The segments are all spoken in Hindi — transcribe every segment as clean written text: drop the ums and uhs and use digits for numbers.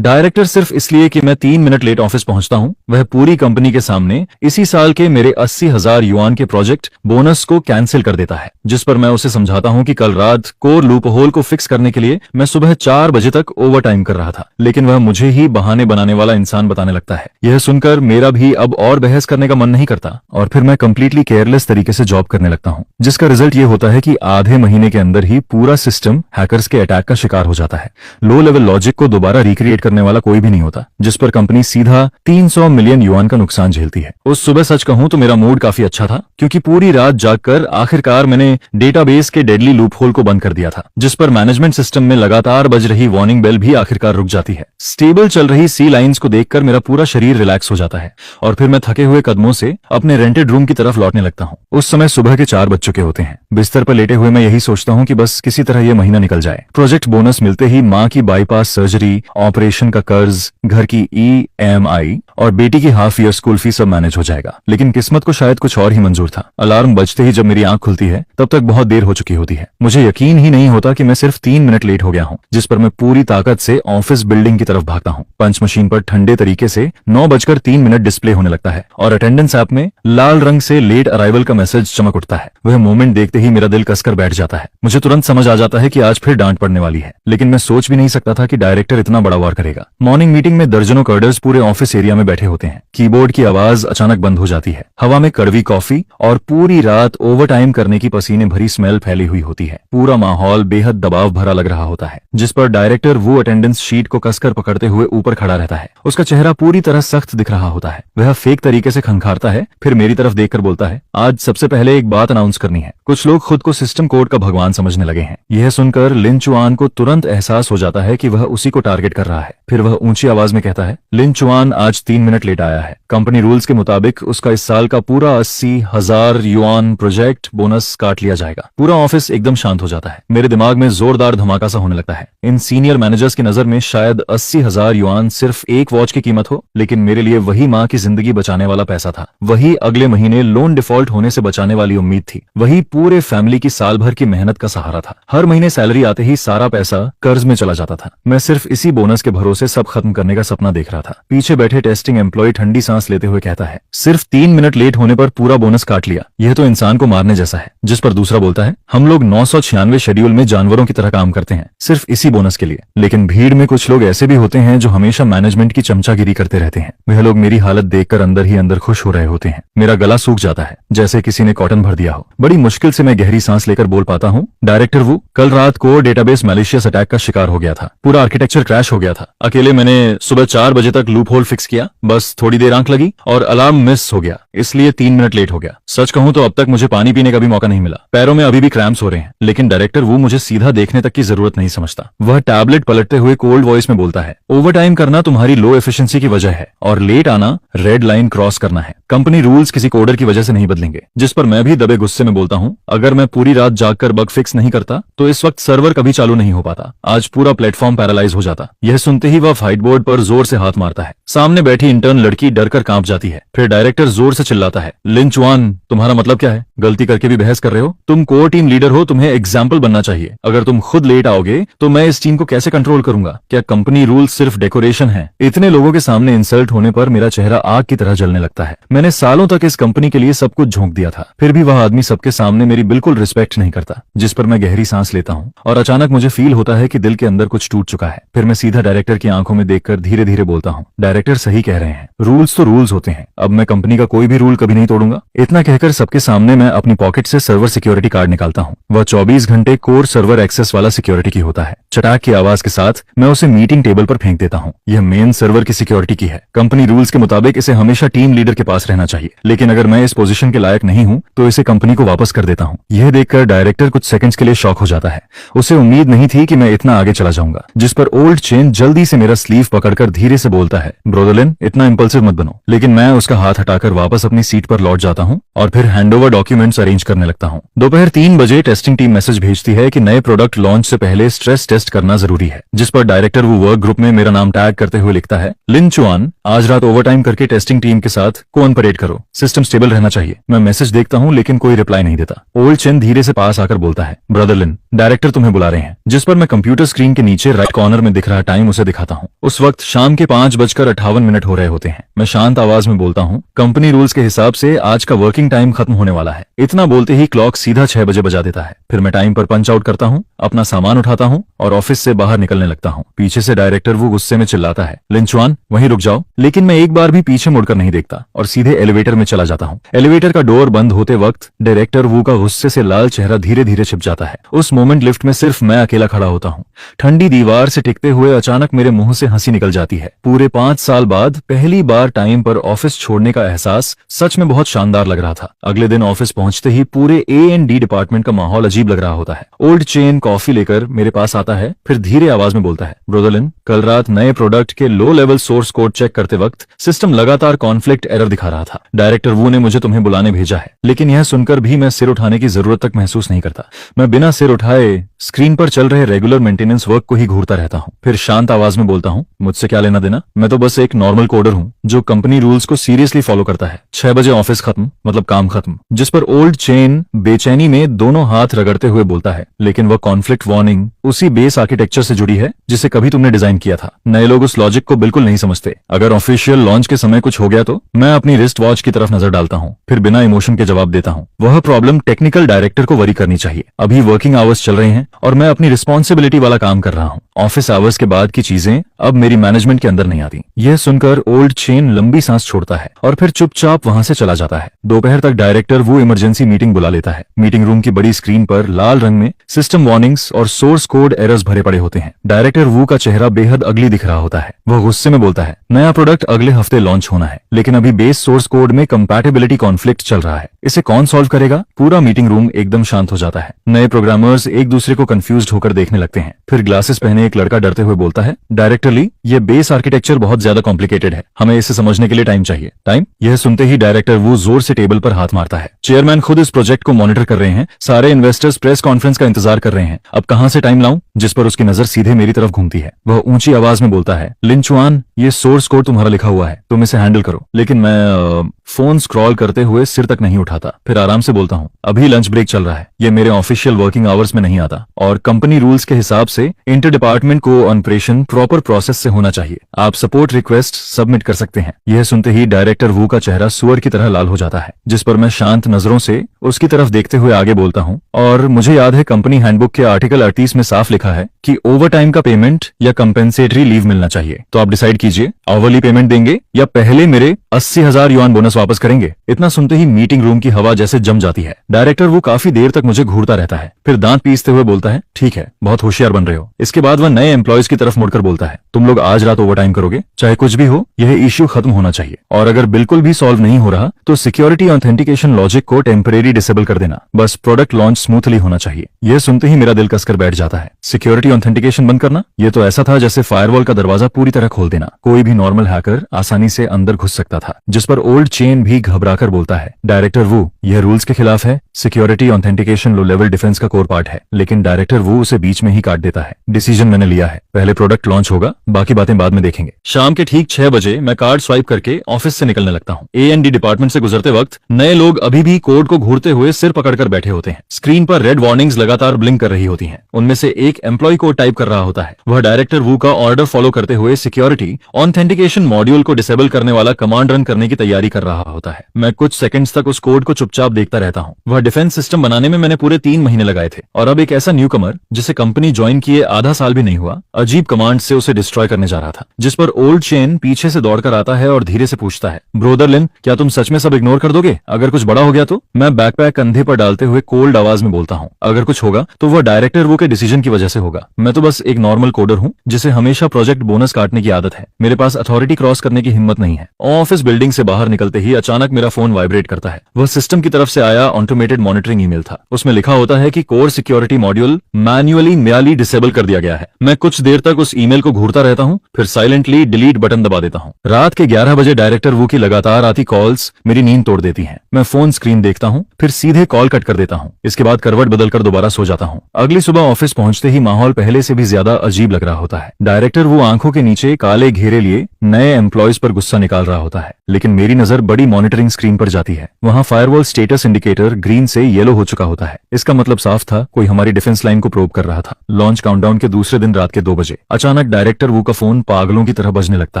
डायरेक्टर सिर्फ इसलिए कि मैं 3 मिनट लेट ऑफिस पहुंचता हूं, वह पूरी कंपनी के सामने इसी साल के मेरे 80,000 युआन के प्रोजेक्ट बोनस को कैंसिल कर देता है। जिस पर मैं उसे समझाता हूं कि कल रात कोर लूप होल को फिक्स करने के लिए मैं सुबह 4 बजे तक ओवर टाइम कर रहा था, लेकिन वह मुझे ही बहाने बनाने वाला इंसान बताने लगता है। यह सुनकर मेरा भी अब और बहस करने का मन नहीं करता और फिर मैं कंप्लीटली केयरलेस तरीके से जॉब करने लगता हूं, जिसका रिजल्ट ये होता है कि आधे महीने के अंदर ही पूरा सिस्टम हैकर्स के अटैक का शिकार हो जाता है। लो लेवल लॉजिक को दोबारा रिक्रिएट करने वाला कोई भी नहीं होता, जिस पर कंपनी सीधा 300 मिलियन युआन का नुकसान झेलती है। उस सुबह सच कहूं तो मेरा मूड काफी अच्छा था, क्योंकि पूरी रात जागकर आखिरकार मैंने डेटाबेस के डेडली लूप होल को बंद कर दिया था, जिस पर मैनेजमेंट सिस्टम में लगातार बज रही वार्निंग बेल भी आखिरकार रुक जाती है। स्टेबल चल रही सी लाइंस को देखकर मेरा पूरा शरीर रिलैक्स हो जाता है और फिर मैं थके हुए कदमों से अपने रेंटेड रूम की तरफ लौटने लगता हूँ। उस समय सुबह के 4 बज चुके होते हैं। बिस्तर पर लेटे हुए मैं यही सोचता हूँ कि बस किसी तरह यह महीना निकल जाए। प्रोजेक्ट बोनस मिलते ही माँ की बाईपास सर्जरी, ऑपरेशन का कर्ज, घर की EMI और बेटी की हाफ ईयर स्कूल फीस सब मैनेज हो जाएगा। लेकिन किस्मत को शायद कुछ और ही मंजूर था। अलार्म बजते ही जब मेरी आंख खुलती है तब तक बहुत देर हो चुकी होती है। मुझे यकीन ही नहीं होता कि मैं सिर्फ 3 मिनट लेट हो गया हूँ, जिस पर मैं पूरी ताकत से ऑफिस बिल्डिंग की तरफ भागता हूँ। पंच मशीन पर ठंडे तरीके से 9:03 डिस्प्ले होने लगता है और अटेंडेंस ऐप में लाल रंग से लेट अराइवल का मैसेज चमक उठता है। वह मोमेंट देखते ही मेरा दिल कसकर बैठ जाता है। मुझे तुरंत समझ आ जाता है कि आज फिर डांट पड़ने वाली है, लेकिन मैं सोच भी नहीं सकता था कि डायरेक्टर इतना बड़ा वार करेगा। मॉर्निंग मीटिंग में दर्जनों कर्डर्स पूरे ऑफिस एरिया में बैठे होते हैं। कीबोर्ड की आवाज अचानक बंद हो जाती है। हवा में कड़वी कॉफी और पूरी रात ओवर टाइम करने की पसीने भरी स्मेल फैली हुई होती है। पूरा माहौल बेहद दबाव भरा लग रहा होता है, जिस पर डायरेक्टर वो अटेंडेंस शीट को कसकर पकड़ते हुए ऊपर खड़ा रहता है। उसका चेहरा पूरी तरह सख्त दिख रहा होता है। वह फेक तरीके से खंखारता है, फिर मेरी तरफ देखकर बोलता है, आज सबसे पहले एक बात अनाउंस करनी है। कुछ लोग खुद को सिस्टम कोड का भगवान समझने लगे हैं। यह सुनकर लिन चुआन को तुरंत एहसास हो जाता है कि वह उसी को टारगेट कर रहा है। फिर वह ऊंची आवाज में कहता है, लिन चुआन आज 3 मिनट लेट आया है। कंपनी रूल्स के मुताबिक उसका इस साल का पूरा 80,000 युआन प्रोजेक्ट बोनस काट लिया जाएगा। पूरा ऑफिस एकदम शांत हो जाता है। मेरे दिमाग में जोरदार धमाका सा होने लगता है। इन सीनियर मैनेजर्स की नजर में शायद 80,000 युआन सिर्फ एक वॉच की कीमत हो, लेकिन मेरे लिए वही माँ की जिंदगी बचाने वाला पैसा था। वही अगले महीने लोन डिफॉल्ट होने से बचाने वाली उम्मीद थी। वही पूरे फैमिली की साल भर की मेहनत का सहारा था। हर महीने सैलरी आते ही सारा पैसा कर्ज में चला जाता था। मैं सिर्फ इसी बोनस के भरोसे सब खत्म करने का सपना देख रहा था। पीछे बैठे टेस्टिंग एम्प्लॉय ठंडी सांस लेते हुए कहता है, सिर्फ 3 मिनट लेट होने पर पूरा बोनस काट लिया, यह तो इंसान को मारने जैसा है। जिस पर दूसरा बोलता है, हम लोग 996 शेड्यूल में जानवरों की तरह काम करते हैं, सिर्फ इसी बोनस के लिए। लेकिन भीड़ में कुछ लोग ऐसे भी होते हैं जो हमेशा मैनेजमेंट की चमचागिरी करते रहते हैं। वह लोग मेरी हालत देखकर अंदर ही अंदर खुश हो रहे होते हैं। मेरा गला सूख जाता है, जैसे किसी ने कॉटन भर दिया हो। बड़ी मुश्किल से मैं गहरी सांस लेकर बोल पाता हूँ, डायरेक्टर वो कल रात को डेटाबेस मैलिशियस अटैक का शिकार हो गया था। पूरा आर्किटेक्चर क्रैश हो गया था। अकेले मैंने सुबह 4 बजे तक लूप होल फिक्स किया, बस थोड़ी देर आंख लगी और अलार्म मिस हो गया, इसलिए 3 मिनट लेट हो गया। सच कहूं तो अब तक मुझे पानी पीने का भी मौका नहीं मिला। पैरों में अभी भी क्रैम्प्स हो रहे हैं, लेकिन डायरेक्टर वो मुझे सीधा देखने तक की जरूरत नहीं समझता। वह टैबलेट पलटते हुए कोल्ड वॉइस में बोलता है, ओवर टाइम करना तुम्हारी लो एफिशिएंसी की वजह है और लेट आना रेड लाइन क्रॉस करना है। कंपनी रूल्स किसी कोडर की वजह से नहीं बदलेंगे। जिस पर मैं भी दबे गुस्से में बोलता हूं, अगर मैं पूरी रात जागकर बग फिक्स नहीं करता तो इस वक्त सर्वर कभी चालू नहीं हो पाता। आज पूरा प्लेटफॉर्म पैरालाइज हो जाता। यह सुनते ही वह फाइट बोर्ड पर जोर से हाथ मारता है। सामने बैठी इंटर्न लड़की डरकर कांप जाती है। फिर डायरेक्टर जोर से चिल्लाता है, लिन चुआन, तुम्हारा मतलब क्या है? गलती करके भी बहस कर रहे हो? तुम कोर टीम लीडर हो, तुम्हें एग्जाम्पल बनना चाहिए। अगर तुम खुद लेट आओगे तो मैं इस टीम को कैसे कंट्रोल करूंगा? क्या कंपनी रूल सिर्फ डेकोरेशन है? इतने लोगों के सामने इंसल्ट होने पर मेरा चेहरा आग की तरह जलने लगता है। मैंने सालों तक इस कंपनी के लिए सब कुछ झोंक दिया था, फिर भी वह आदमी सबके सामने मेरी बिल्कुल रिस्पेक्ट नहीं करता। जिस पर मैं गहरी सांस लेता हूँ और अचानक मुझे फील होता है कि दिल के अंदर कुछ टूट चुका है। फिर मैं सीधा डायरेक्टर की आंखों में देखकर धीरे धीरे बोलता हूँ, डायरेक्टर सही कह रहे हैं, रूल्स तो रूल्स होते हैं। अब मैं कंपनी का कोई भी रूल कभी नहीं तोड़ूंगा। इतना कहकर सबके सामने मैं अपनी पॉकेट से सर्वर सिक्योरिटी कार्ड निकालता हूँ। वह 24 घंटे कोर सर्वर एक्सेस वाला सिक्योरिटी की होता है। चटाक की आवाज के साथ मैं उसे मीटिंग टेबल पर फेंक देता हूँ। यह मेन सर्वर की सिक्योरिटी की है। कंपनी रूल्स के मुताबिक इसे हमेशा टीम लीडर के पास रहना चाहिए, लेकिन अगर मैं इस पोजीशन के लायक नहीं हूँ तो इसे कंपनी को वापस कर देता हूँ। यह देखकर डायरेक्टर कुछ सेकंड्स के लिए शॉक हो जाता है। उसे उम्मीद नहीं थी कि मैं इतना आगे चला जाऊंगा। जिस पर ओल्ड चेन जल्दी से मेरा स्लीव पकड़कर धीरे से बोलता है, ब्रोदरलिन, इतना इंपल्सिव मत बनो। लेकिन मैं उसका हाथ हटाकर वापस अपनी सीट पर लौट जाता हूँ और फिर हैंडओवर डॉक्यूमेंट्स अरेंज करने लगता हूँ। दोपहर 3 बजे टेस्टिंग टीम मैसेज भेजती है कि नए प्रोडक्ट लॉन्च से पहले स्ट्रेस टेस्ट करना जरूरी है। जिस पर डायरेक्टर वो वर्क ग्रुप में मेरा नाम टैग करते हुए लिखता है, लिन चुआन, आज रात ओवरटाइम करके टेस्टिंग टीम के साथ कोऑन परेड करो, सिस्टम स्टेबल रहना चाहिए। मैं मैसेज देखता हूँ लेकिन कोई रिप्लाई नहीं देता। ओल्ड चेन धीरे से पास आकर बोलता है, ब्रदर लिन, डायरेक्टर तुम्हें बुला रहे हैं। जिस पर मैं कंप्यूटर स्क्रीन के नीचे राइट कॉर्नर में दिख रहा टाइम उसे दिखाता हूँ। उस वक्त शाम के 5:58 हो रहे होते हैं। मैं शांत आवाज में बोलता हूँ, कंपनी रूल्स के हिसाब से आज का वर्किंग टाइम खत्म होने वाला है। इतना बोलते ही क्लॉक सीधा 6 बजे बजा देता है। फिर मैं टाइम पर पंच आउट करता हूँ, अपना सामान उठाता हूँ और ऑफिस से बाहर निकलने लगता हूँ। पीछे से डायरेक्टर वो गुस्से में चिल्लाता है, लिंचुआन वहीं रुक जाओ। लेकिन मैं एक बार भी पीछे मुड़कर नहीं देखता और सीधे एलिवेटर में चला जाता हूँ। एलिवेटर का डोर बंद होते वक्त डायरेक्टर वो का गुस्से से लाल चेहरा धीरे धीरे छिप जाता है। उस मोमेंट लिफ्ट में सिर्फ मैं अकेला खड़ा होता हूँ। ठंडी दीवार से टिकते हुए अचानक मेरे मुंह से हंसी निकल जाती है। पूरे 5 साल बाद पहली बार टाइम पर ऑफिस छोड़ने का एहसास सच में बहुत शानदार लग रहा था। अगले दिन ऑफिस पहुंचते ही पूरे A&D डिपार्टमेंट का माहौल अजीब लग रहा होता है। ओल्ड चेन कॉफी लेकर मेरे पास आता है, फिर धीरे आवाज में बोलता है, ब्रदर लिन, कल रात नए प्रोडक्ट के low level source code check करते वक्त सिस्टम लगातार कॉन्फ्लिक्ट एरर दिखा रहा था। डायरेक्टर वू ने मुझे तुम्हें बुलाने भेजा है। लेकिन यह सुनकर भी मैं सिर उठाने की जरूरत तक महसूस नहीं करता। मैं बिना सिर उठाए स्क्रीन पर चल रहे रेगुलर मेंटेनेंस वर्क को ही घूरता रहता हूँ। फिर शांत आवाज में बोलता हूँ, मुझसे क्या लेना देना, मैं तो बस एक नॉर्मल कोडर हूँ जो कंपनी रूल्स को सीरियसली फॉलो करता है। 6 बजे ऑफिस खत्म मतलब काम खत्म। जिस पर ओल्ड चेन बेचैनी में दोनों हाथ रगड़ते हुए बोलता है, लेकिन वह कॉन्फ्लिक्ट वार्निंग उसी बेस आर्किटेक्चर से जुड़ी है जिसे कभी तुमने डिजाइन किया था। नए लोग उस लॉजिक को बिल्कुल नहीं समझते। अगर ऑफिशियल लॉन्च के समय कुछ हो गया तो मैं अपनी रिस्ट वॉच की तरफ नजर डालता हूँ, फिर बिना इमोशन के जवाब देता हूँ, वह प्रॉब्लम टेक्निकल डायरेक्टर को वरी करनी चाहिए। अभी वर्किंग आवर्स चल रहे हैं और मैं अपनी रिस्पॉन्सिबिलिटी वाला काम कर रहा हूँ। ऑफिस आवर्स के बाद की चीजें अब मेरी मैनेजमेंट के अंदर नहीं आती। यह सुनकर ओल्ड चेन लंबी सांस छोड़ता है और फिर चुपचाप वहां से चला जाता है। दोपहर तक डायरेक्टर वो इमरजेंसी मीटिंग बुला लेता है। मीटिंग रूम की बड़ी स्क्रीन पर लाल रंग में सिस्टम वार्निंग्स और सोर्स कोड एरर्स भरे पड़े होते हैं। डायरेक्टर वू का चेहरा बेहद अगली दिख रहा होता है। वह गुस्से में बोलता है, नया प्रोडक्ट अगले हफ्ते लॉन्च होना है, लेकिन अभी बेस सोर्स कोड में कंपैटिबिलिटी कॉन्फ्लिक्ट चल रहा है। इसे कौन सॉल्व करेगा? पूरा मीटिंग रूम एकदम शांत हो जाता है। नए प्रोग्रामर्स एक दूसरे को कंफ्यूज्ड होकर देखने लगते हैं। फिर ग्लासेस पहने एक लड़का डरते हुए बोलता है, डायरेक्टर ली, ये बेस आर्किटेक्चर बहुत ज्यादा कॉम्प्लिकेटेड है, हमें इसे समझने के लिए टाइम चाहिए। टाइम? यह सुनते ही डायरेक्टर वो जोर से टेबल पर हाथ मारता है। चेयरमैन खुद इस प्रोजेक्ट को मॉनिटर कर रहे हैं, सारे इन्वेस्टर्स प्रेस कॉन्फ्रेंस का इंतजार कर रहे हैं, अब कहां से टाइम लाऊं? जिस पर उसकी नजर सीधे मेरी तरफ घूमती है। वह ऊंची आवाज में बोलता है, लिंचुआन, ये सोर्स कोड तुम्हारा लिखा हुआ है, तुम इसे हैंडल करो। लेकिन मैं फोन स्क्रॉल करते हुए सिर तक नहीं उठाता। फिर आराम से बोलता हूँ, अभी लंच ब्रेक चल रहा है, ये मेरे ऑफिशियल वर्किंग आवर्स में नहीं आता और कंपनी रूल्स के हिसाब से इंटर डिपार्टमेंट को ऑपरेशन प्रॉपर प्रोसेस से होना चाहिए। आप सपोर्ट रिक्वेस्ट सबमिट कर सकते हैं। यह सुनते ही डायरेक्टर वू का चेहरा सुअर की तरह लाल हो जाता है। जिस पर मैं शांत नजरों से उसकी तरफ देखते हुए आगे बोलता हूँ, और मुझे याद है कंपनी हैंडबुक के आर्टिकल 38 में साफ लिखा है कि ओवर टाइम का पेमेंट या कंपेंसेटरी लीव मिलना चाहिए। तो आप डिसाइड कीजिए, आवरली पेमेंट देंगे या पहले मेरे 80,000 युआन बोनस वापस करेंगे। इतना सुनते ही मीटिंग रूम की हवा जैसे जम जाती है। डायरेक्टर वो काफी देर तक मुझे घूरता रहता है, फिर दांत पीसते हुए बोलता है, ठीक है, बहुत होशियार बन रहे हो। इसके बाद वह नए एम्प्लॉयज की तरफ मुड़कर बोलता है, तुम लोग आज रात ओवर टाइम करोगे, चाहे कुछ भी हो, यह इश्यू खत्म होना चाहिए। और अगर बिल्कुल भी सॉल्व नहीं हो रहा तो सिक्योरिटी ऑथेंटिकेशन लॉजिक को टेम्परेरी डिसेबल कर देना, बस प्रोडक्ट लॉन्च स्मूथली होना चाहिए। यह सुनते ही मेरा दिल कसकर बैठ जाता है। सिक्योरिटी ऑथेंटिकेशन बंद करना, यह तो ऐसा था जैसे फायरवॉल का दरवाजा पूरी तरह खोल देना। कोई भी नॉर्मल हैकर आसानी से अंदर घुस सकता था। जिस पर ओल्ड चेन भी घबराकर बोलता है, डायरेक्टर वू, यह रूल्स के खिलाफ है। Security authentication low level defence का कोर पार्ट है। लेकिन डायरेक्टर वू उसे बीच में ही काट देता है। डिसीजन मैंने लिया है, पहले प्रोडक्ट लॉन्च होगा, बाकी बातें बाद में देखेंगे। शाम के ठीक 6 बजे मैं कार्ड स्वाइप करके ऑफिस से निकलने लगता हूँ। A&D डिपार्टमेंट से गुजरते वक्त नए लोग अभी भी कोड को घूरते हुए सिर पकड़कर बैठे होते हैं। स्क्रीन पर रेड वार्निंग्स लगातार ब्लिंक कर रही होती हैं। उनमें से एक एम्प्लॉय कोड टाइप कर रहा होता है। वह डायरेक्टर वू का ऑर्डर फॉलो करते हुए सिक्योरिटी ऑथेंटिकेशन मॉड्यूल को डिसेबल करने वाला कमांड रन करने की तैयारी कर रहा होता है। मैं कुछ सेकंड्स तक उस कोड को चुपचाप देखता रहता हूँ। वह डिफेंस सिस्टम बनाने में मैंने पूरे 3 महीने लगाए थे और अब एक ऐसा न्यू कमर जिसे कंपनी ज्वाइन किए आधा साल भी नहीं हुआ, अजीब कमांड से उसे डिस्ट्रॉय करने जा रहा था। जिस पर ओल्ड चेन पीछे से दौड़कर आता है और धीरे से पूछता है, ब्रोदर लिन, क्या तुम सच में सब इग्नोर कर दोगे? अगर कुछ बड़ा हो गया तो? मैं बैकपैक कंधे पर डालते हुए कोल्ड आवाज में बोलता हूँ, अगर कुछ होगा तो वह डायरेक्टर वो के डिसीजन की वजह से होगा। मैं तो बस एक नॉर्मल कोडर हूँ जिसे हमेशा प्रोजेक्ट बोनस काटने की आदत है। मेरे पास अथॉरिटी क्रॉस करने की हिम्मत नहीं है। ऑफिस बिल्डिंग से बाहर निकलते ही अचानक मेरा फोन वाइब्रेट करता है। वह सिस्टम की तरफ से आया ऑटोमेटेड मॉनिटरिंग ईमेल था। उसमें लिखा होता है कि core security module manually disable कर दिया गया है। मैं कुछ देर तक उस ईमेल को घूरता रहता हूँ, फिर साइलेंटली डिलीट बटन दबा देता हूँ। रात के 11 बजे डायरेक्टर वू की लगातार आती कॉल्स मेरी नींद तोड़ देती हैं। मैं फोन स्क्रीन देखता हूँ, फिर सीधे कॉल कट कर देता हूँ। इसके बाद करवट बदलकर दोबारा सो जाता हूँ। अगली सुबह ऑफिस पहुंचते ही माहौल पहले से भी ज्यादा अजीब लग रहा होता है। डायरेक्टर वो आंखों के नीचे काले घेरे लिए नए एम्प्लॉयज पर गुस्सा निकाल रहा होता है, लेकिन मेरी नजर बड़ी मॉनिटरिंग स्क्रीन पर जाती है। वहां firewall status indicator green screen से येलो हो चुका होता है। इसका मतलब साफ था, कोई हमारी डिफेंस लाइन को प्रोब कर रहा था। लॉन्च काउंटडाउन के दूसरे दिन रात के 2 बजे अचानक डायरेक्टर वू का फोन पागलों की तरह बजने लगता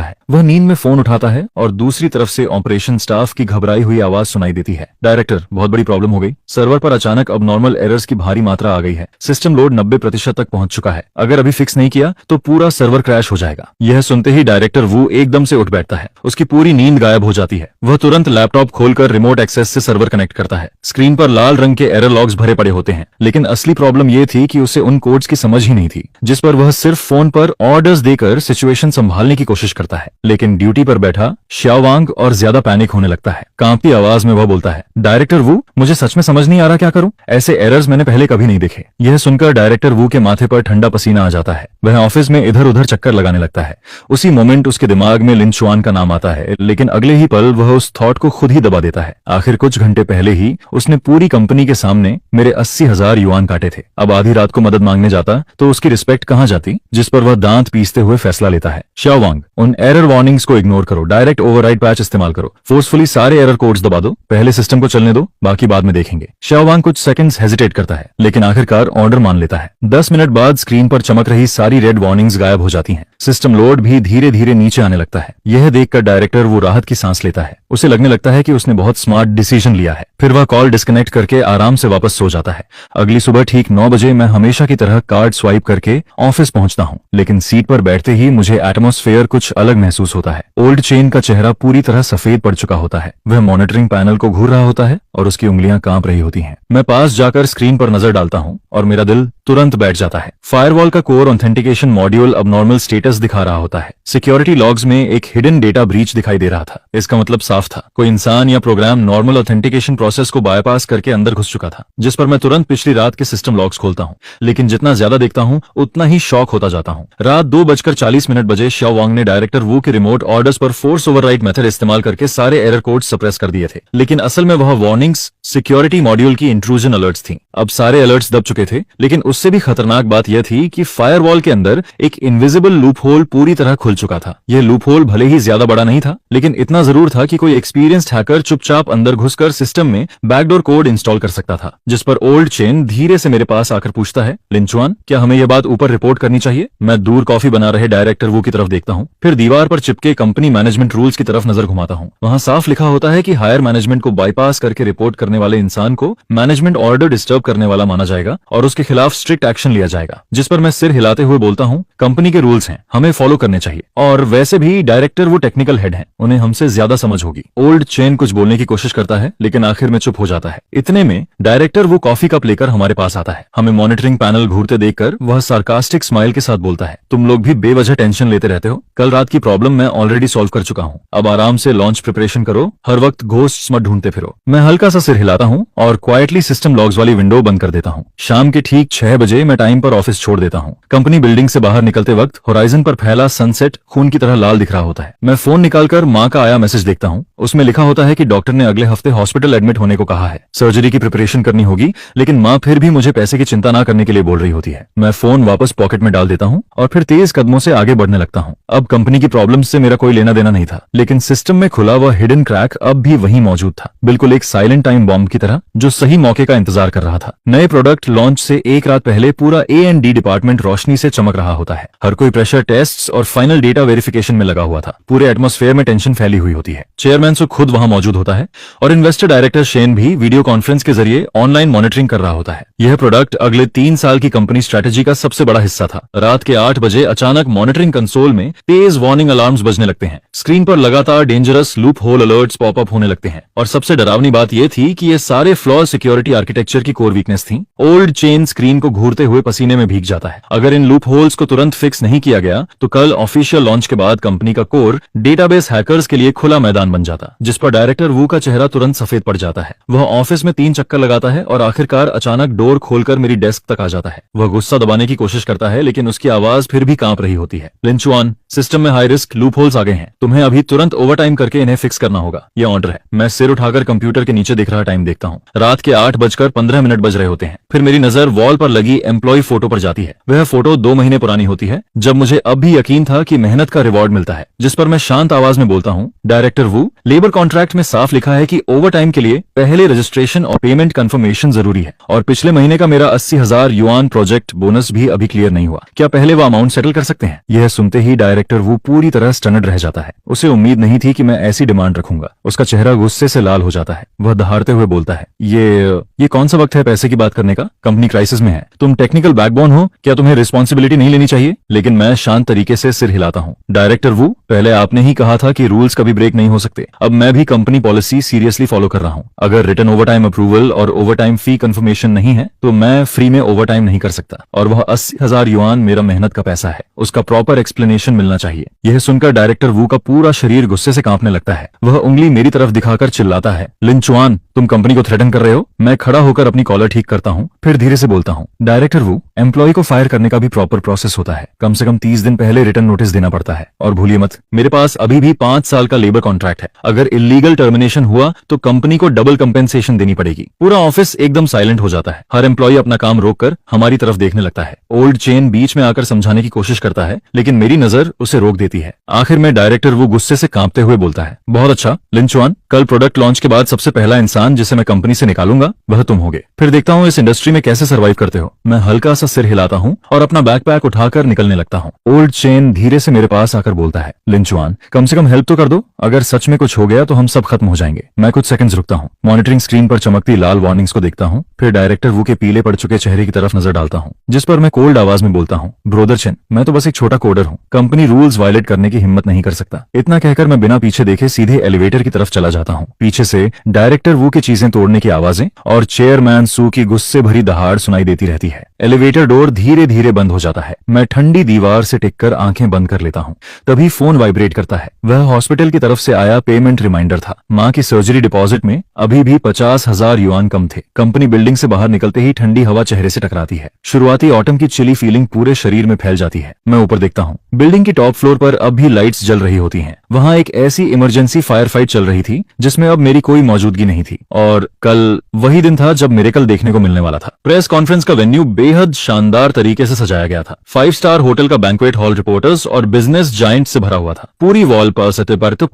है। वह नींद में फोन उठाता है और दूसरी तरफ से ऑपरेशन स्टाफ की घबराई हुई आवाज सुनाई देती है। डायरेक्टर, बहुत बड़ी प्रॉब्लम हो गई। सर्वर पर अचानक अबनॉर्मल एरर्स की भारी मात्रा आ गई है। सिस्टम लोड 90% तक पहुंच चुका है। अगर अभी फिक्स नहीं किया तो पूरा सर्वर क्रैश हो जाएगा। यह सुनते ही डायरेक्टर वू एकदम से उठ बैठता है। उसकी पूरी नींद गायब हो जाती है। वह तुरंत लैपटॉप खोलकर रिमोट एक्सेस से सर्वर कनेक्ट करता है। स्क्रीन पर लाल रंग के एरर लॉग्स भरे पड़े होते हैं, लेकिन असली प्रॉब्लम यह थी कि उसे उन कोड्स की समझ ही नहीं थी जिस पर वह सिर्फ फोन पर ऑर्डर्स देकर सिचुएशन संभालने की कोशिश करता है। लेकिन ड्यूटी पर बैठा शाओवांग और ज्यादा पैनिक होने लगता है। कांपती आवाज में वह बोलता है, डायरेक्टर वू, मुझे सच में समझ नहीं आ रहा क्या करूं। ऐसे एरर्स मैंने पहले कभी नहीं देखे। यह सुनकर डायरेक्टर वू के माथे पर ठंडा पसीना आ जाता है। वह ऑफिस में इधर उधर चक्कर लगाने लगता है। उसी मोमेंट उसके दिमाग में लिन चुआन का नाम आता है, लेकिन अगले ही पल वह उस थॉट को खुद ही दबा देता है। आखिर कुछ घंटे पहले ही उसने पूरी कंपनी के सामने मेरे 80,000 युआन काटे थे। अब आधी रात को मदद मांगने जाता तो उसकी रिस्पेक्ट कहां जाती, जिस पर वह दांत पीसते हुए फैसला लेता है। शाओवांग, उन एरर वार्निंग्स को इग्नोर करो, डायरेक्ट ओवरराइड पैच इस्तेमाल करो, फोर्सफुली सारे एरर कोड्स दबा दो, पहले सिस्टम को चलने दो, बाकी बाद में देखेंगे। शाओवांग कुछ सेकंड्स हेजिटेट करता है, लेकिन आखिरकार ऑर्डर मान लेता है। 10 मिनट बाद स्क्रीन पर चमक रही सारी रेड वार्निंग्स गायब हो जाती हैं। सिस्टम लोड भी धीरे धीरे नीचे आने लगता है। यह देखकर डायरेक्टर वो राहत की सांस लेता है। उसे लगने लगता है कि उसने बहुत स्मार्ट डिसीजन लिया है। फिर वह कॉल डिस्कनेक्ट करके आराम से वापस सो जाता है। अगली सुबह ठीक 9 बजे मैं हमेशा की तरह कार्ड स्वाइप करके ऑफिस पहुंचता हूं, लेकिन सीट पर बैठते ही मुझे एटमॉस्फेयर कुछ अलग महसूस होता है। ओल्ड चेन का चेहरा पूरी तरह सफेद पड़ चुका होता है। वह मॉनिटरिंग पैनल को घूर रहा होता है और उसकी उंगलियां कांप रही होती हैं। मैं पास जाकर स्क्रीन पर नजर डालता हूं और मेरा दिल तुरंत बैठ जाता है। फायरवॉल का कोर ऑथेंटिकेशन मॉड्यूल अब नॉर्मल स्टेटस दिखा रहा होता है। सिक्योरिटी लॉग्स में एक हिडन डेटा ब्रीच दिखाई दे रहा था। इसका मतलब साफ था, कोई इंसान या प्रोग्राम नॉर्मल ऑथेंटिकेशन प्रोसेस को बायपास करके अंदर घुस चुका था, जिस पर मैं तुरंत पिछली रात के सिस्टम लॉग्स खोलता हूं। लेकिन जितना ज्यादा देखता हूं उतना ही शॉक होता जाता हूं। रात 2:40 बजे शाओवांग ने डायरेक्टर वू के रिमोट ऑर्डर्स पर फोर्स ओवरराइड मेथड इस्तेमाल करके सारे एरर कोड सप्रेस कर दिए थे। लेकिन असल में वह वार्निंग्स सिक्योरिटी मॉड्यूल की इंट्रूजन अलर्ट्स थी। अब सारे अलर्ट्स दब चुके थे, लेकिन उससे भी खतरनाक बात यह थी कि फायरवॉल के अंदर एक इनविजिबल लूप होल पूरी तरह खुल चुका था। यह लूप होल भले ही ज्यादा बड़ा नहीं था, लेकिन इतना जरूर था कि कोई एक्सपीरियंस्ड हैकर चुपचाप अंदर घुसकर सिस्टम में बैकडोर कोड इंस्टॉल कर सकता था। जिस पर ओल्ड चेन धीरे से मेरे पास आकर पूछता है, लिन चुआन, क्या हमें यह बात ऊपर रिपोर्ट करनी चाहिए? मैं दूर कॉफी बना रहे डायरेक्टर वू की तरफ देखता हूँ, फिर दीवार पर चिपके कंपनी मैनेजमेंट रूल्स की तरफ नजर घुमाता हूँ। वहाँ साफ लिखा होता है कि हायर मैनेजमेंट को बाईपास करके रिपोर्ट करने वाले इंसान को मैनेजमेंट ऑर्डर डिस्टर्ब करने वाला माना जाएगा और उसके खिलाफ स्ट्रिक्ट एक्शन लिया जाएगा। जिस पर मैं सिर हिलाते हुए बोलता हूँ, कंपनी के रूल्स हैं, हमें फॉलो करने चाहिए, और वैसे भी डायरेक्टर वो टेक्निकल हेड हैं, उन्हें हमसे ज्यादा समझ होगी। ओल्ड चेन कुछ बोलने की कोशिश करता है, लेकिन आखिर में चुप हो जाता है। इतने में डायरेक्टर वो कॉफी कप लेकर हमारे पास आता है। हमें मॉनिटरिंग पैनल घूरते देखकर वह सार्कास्टिक स्माइल के साथ बोलता है, तुम लोग भी बेवजह टेंशन लेते रहते हो। कल रात की प्रॉब्लम मैं ऑलरेडी सॉल्व कर चुका हूँ। अब आराम से लॉन्च प्रिपरेशन करो, हर वक्त घोस्ट्स मत ढूंढते फिरो। मैं हल्का सा सिर हिलाता हूँ और क्वाइटली सिस्टम लॉग्स वाली विंडो बंद कर देता हूँ। शाम के ठीक 6 बजे मैं टाइम पर ऑफिस छोड़ देता हूँ। कंपनी बिल्डिंग से बाहर निकलते वक्त होराइजन पर फैला सनसेट खून की तरह लाल दिख रहा होता है। मैं फोन निकालकर माँ का आया मैसेज देखता हूँ। उसमें लिखा होता है कि डॉक्टर ने अगले हफ्ते हॉस्पिटल एडमिट होने को कहा है। सर्जरी की प्रिपरेशन करनी होगी, लेकिन माँ फिर भी मुझे पैसे की चिंता ना करने के लिए बोल रही होती है। मैं फोन वापस पॉकेट में डाल देता हूँ और फिर तेज कदमों से आगे बढ़ने लगता हूँ। अब कंपनी की प्रॉब्लम से मेरा कोई लेना देना नहीं था, लेकिन सिस्टम में खुला वह हिडन क्रैक अब भी वहीं मौजूद था, बिल्कुल एक साइलेंट टाइम बॉम्ब की तरह जो सही मौके का इंतजार कर रहा था। नए प्रोडक्ट लॉन्च से एक रात पहले पूरा A&D डिपार्टमेंट रोशनी से चमक रहा होता है। हर कोई प्रेशर टेस्ट्स और फाइनल डेटा वेरिफिकेशन में लगा हुआ था। पूरे एटमॉस्फेयर में टेंशन फैली हुई होती है। चेयरमैन सो खुद वहां मौजूद होता है और इन्वेस्टर डायरेक्टर शेन भी वीडियो कॉन्फ्रेंस के जरिए ऑनलाइन मॉनिटरिंग कर रहा होता है। यह प्रोडक्ट अगले 3 साल की कंपनी स्ट्रेटेजी का सबसे बड़ा हिस्सा था। रात के 8 बजे अचानक मॉनिटरिंग कंसोल में तेज वार्निंग अलार्म्स बजने लगते हैं। स्क्रीन पर लगातार dangerous loop hole alerts popup होने लगते हैं और सबसे डरावनी बात यह थी कि ये सारे फ्लॉ सिक्योरिटी आर्किटेक्चर की कोर वीकनेस थी। ओल्ड चेन स्क्रीन को घूरते हुए पसीने में भीग जाता है। अगर इन लूप होल्स को तुरंत फिक्स नहीं किया गया तो कल ऑफिशियल लॉन्च के बाद कंपनी का कोर डेटाबेस हैकर्स के लिए खुला मैदान बन जाता, जिस पर डायरेक्टर वू का चेहरा तुरंत सफेद पड़ जाता है। वह ऑफिस में 3 चक्कर लगाता है और आखिरकार अचानक डोर खोलकर मेरी डेस्क तक आ जाता है। वह गुस्सा दबाने की कोशिश करता है, लेकिन उसकी आवाज फिर भी कांप रही होती है। लिन चुआन, सिस्टम में हाई रिस्क लूप होल्स आ गए हैं, तुम्हें अभी तुरंत ओवरटाइम करके इन्हें फिक्स करना होगा, ये ऑर्डर है। मैं सिर उठाकर कंप्यूटर के नीचे दिख रहा टाइम देखता हूँ। रात के 8:15 बज रहे होते हैं। फिर मेरी नजर वॉल पर लगी एम्प्लॉय फोटो पर जाती है। वह फोटो 2 महीने पुरानी होती है, जब मुझे अब भी यकीन था कि मेहनत का रिवॉर्ड मिलता है। जिस पर मैं शांत आवाज में बोलता हूँ, डायरेक्टर वू, लेबर कॉन्ट्रैक्ट में साफ लिखा है कि ओवरटाइम के लिए पहले रजिस्ट्रेशन और पेमेंट कंफर्मेशन जरूरी है, और पिछले महीने का मेरा 80,000 युआन प्रोजेक्ट बोनस भी अभी क्लियर नहीं हुआ। क्या पहले वो अमाउंट सेटल कर सकते हैं? यह सुनते ही डायरेक्टर वू पूरी तरह स्टनड रह जाता है। उसे उम्मीद नहीं थी कि मैं ऐसी डिमांड रखूंगा। उसका चेहरा गुस्से से लाल हो जाता है। वह दहाड़ते हुए बोलता है, ये कौन सा वक्त है पैसे की बात करने का? कंपनी क्राइसिस में है। तुम टेक्निकल बैकबोन हो, क्या तुम्हें रिस्पॉन्सिबिलिटी नहीं लेनी चाहिए? लेकिन मैं शांत तरीके से सिर हिलाता हूँ। डायरेक्टर वू, पहले आपने ही कहा था कि रूल्स कभी ब्रेक नहीं हो सकते। अब मैं भी कंपनी पॉलिसी सीरियसली फॉलो कर रहा हूँ। अगर रिटर्न ओवरटाइम अप्रूवल और ओवरटाइम फी कंफर्मेशन नहीं है तो मैं फ्री में ओवरटाइम नहीं कर सकता, और वह 80,000 युआन मेरा मेहनत का पैसा है। उसका प्रॉपर एक्सप्लेनेशन मिलना चाहिए। यह सुनकर डायरेक्टर वू का पूरा शरीर गुस्से से कांपने लगता है। वह उंगली मेरी तरफ दिखाकर चिल्लाता है, लिंचुआन, तुम कंपनी को थ्रेटन कर रहे हो? मैं खड़ा होकर अपनी कॉलर ठीक करता हूँ, फिर धीरे से बोलता हूँ, डायरेक्टर वू, एम्प्लॉय को फायर करने का भी प्रॉपर प्रोसेस होता है। कम से कम 30 दिन पहले रिटर्न नोटिस देना पड़ता है। और भूलिए मत, मेरे पास अभी भी 5 साल का लेबर कॉन्ट्रैक्ट है। अगर इलीगल टर्मिनेशन हुआ तो कंपनी को डबल कंपेंसेशन देनी पड़ेगी। पूरा ऑफिस एकदम साइलेंट हो जाता है। हर एम्प्लॉय अपना काम रोककर हमारी तरफ देखने लगता है। ओल्ड चेन बीच में आकर समझाने की कोशिश करता है, लेकिन मेरी नजर उसे रोक देती है। आखिर में डायरेक्टर वो गुस्से से कांपते हुए बोलता है, बहुत अच्छा लिंचुआन, कल प्रोडक्ट लॉन्च के बाद सबसे पहला इंसान जिसे मैं कंपनी से निकालूंगा वह तुम होगे। फिर देखता हूँ इस इंडस्ट्री में कैसे सर्वाइव करते हो। मैं हल्का सा सिर हिलाता हूँ और अपना बैकपैक उठाकर निकलने लगता हूँ। ओल्ड चेन धीरे से मेरे पास आकर बोलता है, लिंचुआन, कम से कम हेल्प तो कर दो। अगर सच में कुछ हो गया तो हम सब खत्म हो जाएंगे। मैं कुछ सेकंड्स रुकता हूँ, मॉनिटरिंग स्क्रीन पर चमकती लाल वार्निंग्स को देखता हूँ, फिर डायरेक्टर वू के पीले पड़ चुके चेहरे की तरफ नजर डालता हूँ, जिस पर मैं कोल्ड आवाज में बोलता हूँ, ब्रोदर चेन, मैं तो बस एक छोटा कोडर हूँ, कंपनी रूल्स वायलेट करने की हिम्मत नहीं कर सकता। इतना कहकर मैं बिना पीछे देखे सीधे एलिवेटर की तरफ चला जाता हूँ। पीछे से डायरेक्टर वू की चीजें तोड़ने की आवाजें और चेयरमैन सू की गुस्से भरी दहाड़ सुनाई देती रहती है। एलिवेटर डोर धीरे धीरे बंद हो जाता है। मैं ठंडी दीवार से टिककर आंखें बंद कर लेता हूँ। तभी फोन वाइब्रेट करता है। वह हॉस्पिटल की तरफ से आया पेमेंट रिमाइंडर था। माँ की सर्जरी डिपॉजिट में अभी भी 50,000 युआन कम थे। कंपनी बिल्डिंग से बाहर निकलते ही ठंडी हवा चेहरे से टकराती है। शुरुआती ऑटम की चिली फीलिंग पूरे शरीर में फैल जाती है। मैं ऊपर देखता हूँ। बिल्डिंग की टॉप फ्लोर पर अब भी लाइट्स जल रही होती हैं। वहाँ एक ऐसी इमरजेंसी फायर फाइट चल रही थी जिसमें अब मेरी कोई मौजूदगी नहीं थी। और कल वही दिन था जब मिरेकल देखने को मिलने वाला था। प्रेस कॉन्फ्रेंस का वेन्यू बेहद शानदार तरीके से सजाया गया था। 5 स्टार होटल का बैंक्वेट हॉल रिपोर्टर्स और बिजनेस जायंट से भरा हुआ था। पूरी वॉल पर